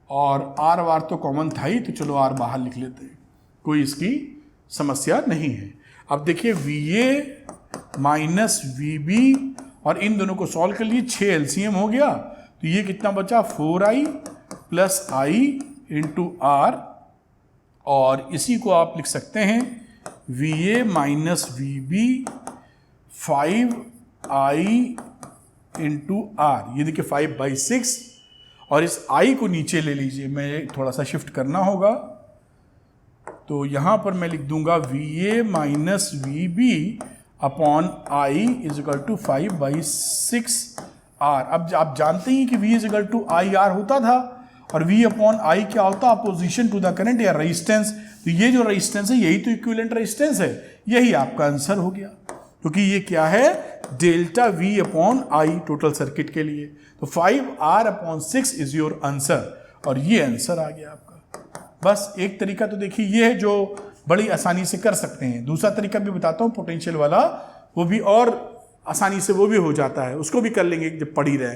और आर वार तो कॉमन था ही, तो चलो आर बाहर लिख लेते हैं, कोई इसकी समस्या नहीं है। अब देखिए VA माइनस VB और इन दोनों को सॉल्व कर लिए, 6 LCM हो गया, तो ये कितना बचा 4i plus i into are, और इसी को आप लिख सकते हैं VA minus VB 5i into R. ये देखिए 5/6 और इस i को नीचे ले लीजिए, मैं थोड़ा सा शिफ्ट करना होगा, तो यहाँ पर मैं लिख दूंगा VA minus VB upon i is equal to 5/6 r। अब आप जानते हैं कि V is equal to IR होता था और V अपॉन I क्या होता है, अपोजिशन टू द करंट या रेजिस्टेंस। तो ये जो रेजिस्टेंस है यही तो इक्विवेलेंट रेजिस्टेंस है, यही आपका आंसर हो गया, क्योंकि ये क्या है delta V upon I total circuit के लिए। तो 5R/6 इज योर आंसर, और ये आंसर आ गया आपका। बस एक तरीका तो देखिए ये है जो बड़ी आसानी से कर सकते हैं, दूसरा तरीका भी बताता हूँ पोटेंशियल वाला, वो भी और आसानी से वो भी हो जाता है, उसको भी कर लेंगे जब पढ़ ही रहे।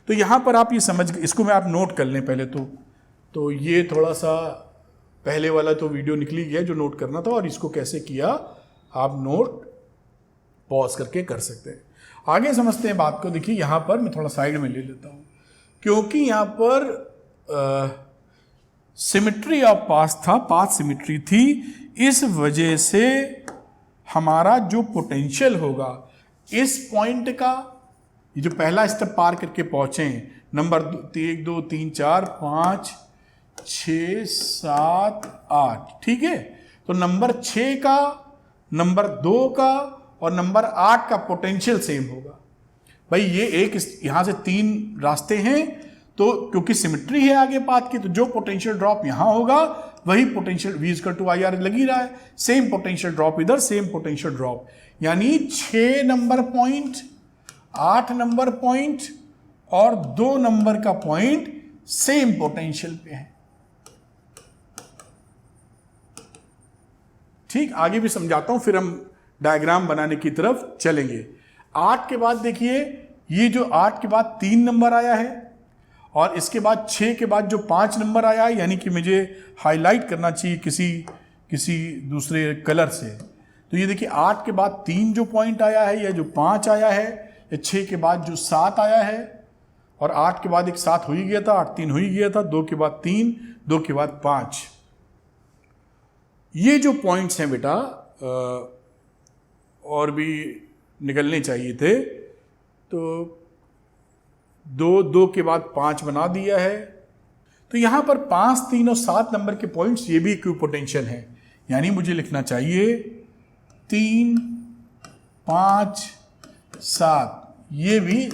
तो यहाँ पर आप ये समझ, इसको मैं आप नोट कर लें पहले तो ये थोड़ा सा पहले वाला तो वीडियो निकली गया जो नोट करना था, और इसको कैसे किया आप नोट पॉज करके कर सकते हैं। आगे समझते हैं बात को। देखिए यहाँ पर मैं थोड़ा साइड में ले लेता हूँ, क्योंकि यहाँ पर सिमेट्री ऑफ पाथ था, पाथ सिमेट्री थी, इस वजह से हमारा जो पोटेंशियल होगा इस पॉइंट का, ये जो पहला स्टेप पार करके पहुंचे नंबर 1 2 3 4 5 6 7 8, ठीक है, तो नंबर 6 का, नंबर 2 का और नंबर 8 का पोटेंशियल सेम होगा। भाई ये एक यहां से 3 रास्ते हैं, तो क्योंकि सिमेट्री है आगे पाथ की, तो जो पोटेंशियल ड्रॉप यहां होगा वही potential V equal to IR लगी रहा है, सेम पोटेंशियल ड्रॉप इधर, सेम पोटेंशियल ड्रॉप, यानी 6 नंबर पॉइंट, 8 नंबर पॉइंट और 2 नंबर का पॉइंट सेम पोटेंशियल पे है। ठीक, आगे भी समझाता हूं, फिर हम डायग्राम बनाने की तरफ चलेंगे। 8 के बाद देखिए, ये जो 8 के बाद 3 नंबर आया है और इसके बाद 6 के बाद जो 5 नंबर आया है, यानी कि मुझे हाईलाइट करना चाहिए किसी दूसरे कलर से, तो ये देखिए 8 के बाद 3 जो पॉइंट आया है, या जो 5 आया है, या 6 के बाद जो 7 आया है, और 8 के बाद एक 7 हो ही गया था, 8 3 हो ही गया था, 2 के बाद 3, 2 के बाद 5। ये जो पॉइंट्स हैं बेटा और भी निकलने चाहिए थे, तो 2 के बाद 5 बना दिया है। तो यहां पर 5 3 और 7 नंबर के पॉइंट्स ये भी इक्विपोटेंशियल हैं, यानी मुझे लिखना चाहिए 3 5 7, ये भी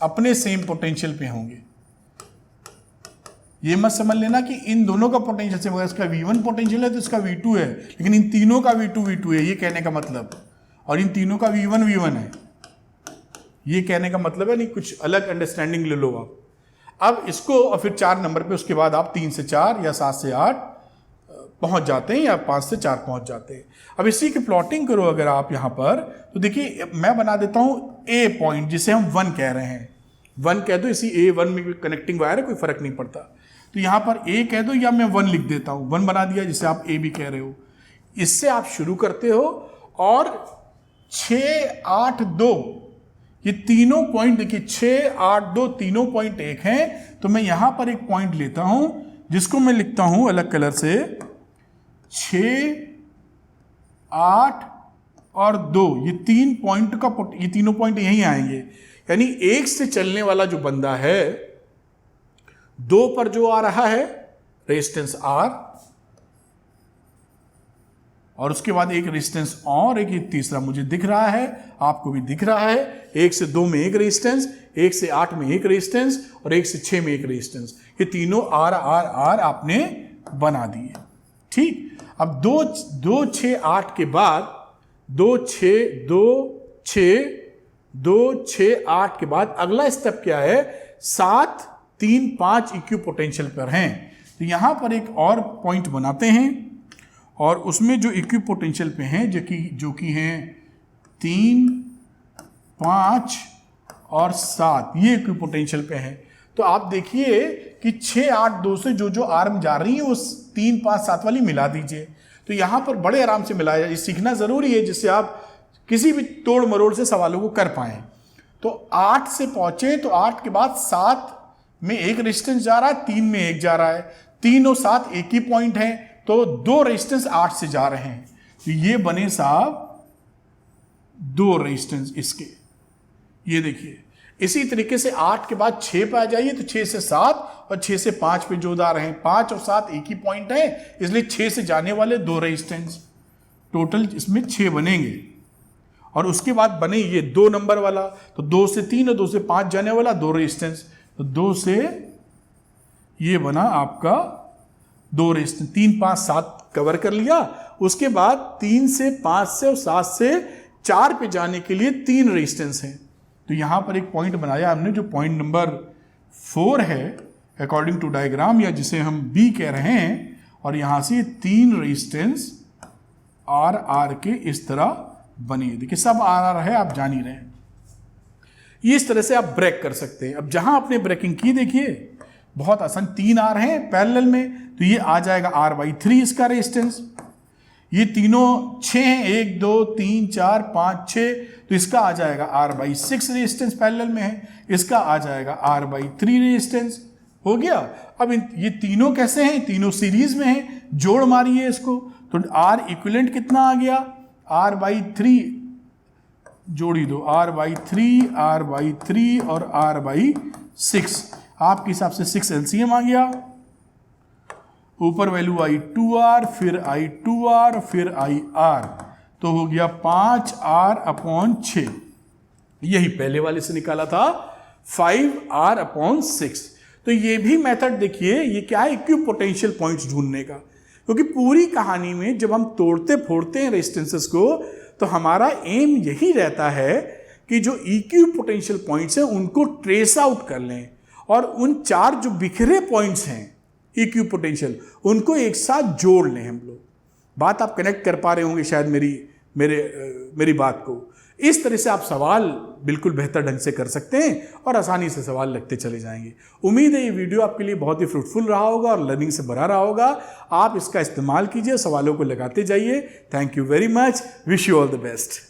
अपने सेम पोटेंशियल पे होंगे। ये मत समझ लेना कि इन दोनों का पोटेंशियल सेम होगा, इसका V1 पोटेंशियल है तो इसका V2 है, लेकिन इन तीनों का V2 है, ये कहने का मतलब, और इन तीनों का V1 है, ये कहने का मतलब है। नहीं, कुछ अलग अंडरस्टैंडिंग ले लो आप। अब इसको और फिर 4 नंबर पे, उसके बाद आप 3 से 4 या 7 से 8 पहुंच जाते हैं, या 5 से 4 पहुंच जाते हैं। अब इसी की प्लॉटिंग करो अगर आप यहां पर, तो देखिए मैं बना देता हूं A पॉइंट, जिसे हम 1 कह रहे हैं, 1 कह दो, इसी A1 में कनेक्टिंग वायर है, कोई फर्क नहीं पड़ता, तो यहां पर A कह दो, या मैं 1 लिख देता हूं, 1 बना दिया, जिसे आप A भी कह रहे हो। इससे आप शुरू करते हो, और 6 8 2 ये तीनों पॉइंट देखिए, 6 8 2 तीनों पॉइंट एक हैं, तो मैं यहां पर एक पॉइंट लेता हूं जिसको मैं लिखता हूं अलग कलर से, 6 8 और 2, ये 3 पॉइंट का, ये तीनों पॉइंट यहीं आएंगे, यानी 1 से चलने वाला जो बंदा है, 2 पर जो आ रहा है रेजिस्टेंस R, और उसके बाद एक रेजिस्टेंस और एक, ये तीसरा मुझे दिख रहा है, आपको भी दिख रहा है, 1 से 2 में एक रेजिस्टेंस, 1 से 8 में एक रेजिस्टेंस, और 1 से 6 में एक रेजिस्टेंस, ये तीनों R आपने बना दिए। ठीक, अब 2 6 8 के बाद 2 6 8 के बाद अगला स्टेप क्या है, 7 3 5 इक्यू पोटेंशियल पर हैं, तो यहां पर एक और पॉइंट बनाते हैं, और उसमें जो इक्वी पोटेंशियल पे हैं, जो कि हैं 3 5 और 7 ये इक्विपोटेंशियल पे है। तो आप देखिए कि 6, 8, 2 से जो आर्म जा रही है उस 3, 5, 7 वाली मिला दीजिए। तो यहाँ पर बड़े आराम से मिलाया जाए, सीखना ज़रूरी है जिससे आप किसी भी तोड़ मरोड़ से सवालों को कर पाएँ। तो 8 से पहुँचे तो 8 के बाद 7 में एक रेजिस्टेंस जा रहा है, 3 में एक जा रहा है, 3 और 7 एक ही पॉइंट है, तो 2 रेजिस्टेंस 8 से जा रहे हैं। तो ये बने साहब 2 रेजिस्टेंस इसके, ये देखिए। इसी तरीके से 8 के बाद 6 पे आ जाइए तो 6 से 7 और 6 से 5 पे जो जा रहे हैं, 5 और 7 एक ही पॉइंट है, इसलिए 6 से जाने वाले 2 रेजिस्टेंस, टोटल इसमें 6 बनेंगे। और उसके बाद बने ये 2 नंबर वाला, तो 2 से 3 और 2 से 5 जाने वाला 2 रेजिस्टेंस, तो 2 से ये बना आपका 2 रेजिस्टेंस, 3, 5, 7 कवर कर लिया। उसके बाद 3 से 5 से और 7 से 4 पे जाने के लिए 3 रेजिस्टेंस हैं। तो यहां पर एक पॉइंट बनाया हमने जो पॉइंट नंबर 4 है अकॉर्डिंग टू डायग्राम, या जिसे हम बी कह रहे हैं, और यहां से 3 रेजिस्टेंस आर के इस तरह बने। देखिए सब आर है, आप जान ही रहे हैं। ये इस तरह से आप ब्रेक कर सकते हैं। अब जहां आपने ब्रेकिंग की देखिए बहुत आसान, 3 आर हैं पैरेलल में, तो ये आ जाएगा R/3 इसका रेजिस्टेंस। ये तीनों 6 हैं, 1, 2, 3, 4, 5, 6, तो इसका आ जाएगा R/6 रेजिस्टेंस पैरेलल में है, इसका आ जाएगा R/3 रेजिस्टेंस। हो गया। अब ये तीनों कैसे हैं? तीनों सीरीज में हैं, जोड़ मारिए इसको, तो R इक्विवेलेंट कितना आ गया? R/3 जोड़ी दो, R/3 और R/6, आपके हिसाब से 6 LCM आ गया। ऊपर वैल्यू आई 2R, फिर आई 2R, फिर आई R, तो हो गया 5R/6। यही पहले वाले से निकाला था 5R/6। तो ये भी मेथड देखिए, ये क्या है? इक्विपोटेंशियल पॉइंट्स ढूंढने का। क्योंकि पूरी कहानी में जब हम तोड़ते फोड़ते हैं रेजिस्टेंसेस को, तो हमारा एम यही रहता है कि जो इक्विपोटेंशियल पॉइंट्स हैं उनको ट्रेस आउट कर लें, और उन 4 जो बिखरे पॉइंट्स हैं इक्विपोटेंशियल, उनको एक साथ जोड़ लें हम लोग। बात आप कनेक्ट कर पा रहे होंगे शायद मेरी बात को। इस तरह से आप सवाल बिल्कुल बेहतर ढंग से कर सकते हैं और आसानी से सवाल लगते चले जाएंगे। उम्मीद है ये वीडियो आपके लिए बहुत ही फ्रूटफुल रहा होगा और लर्निंग से भरा रहा होगा। आप इसका इस्तेमाल कीजिए, सवालों को लगाते जाइए। Thank you very much, wish you all the best.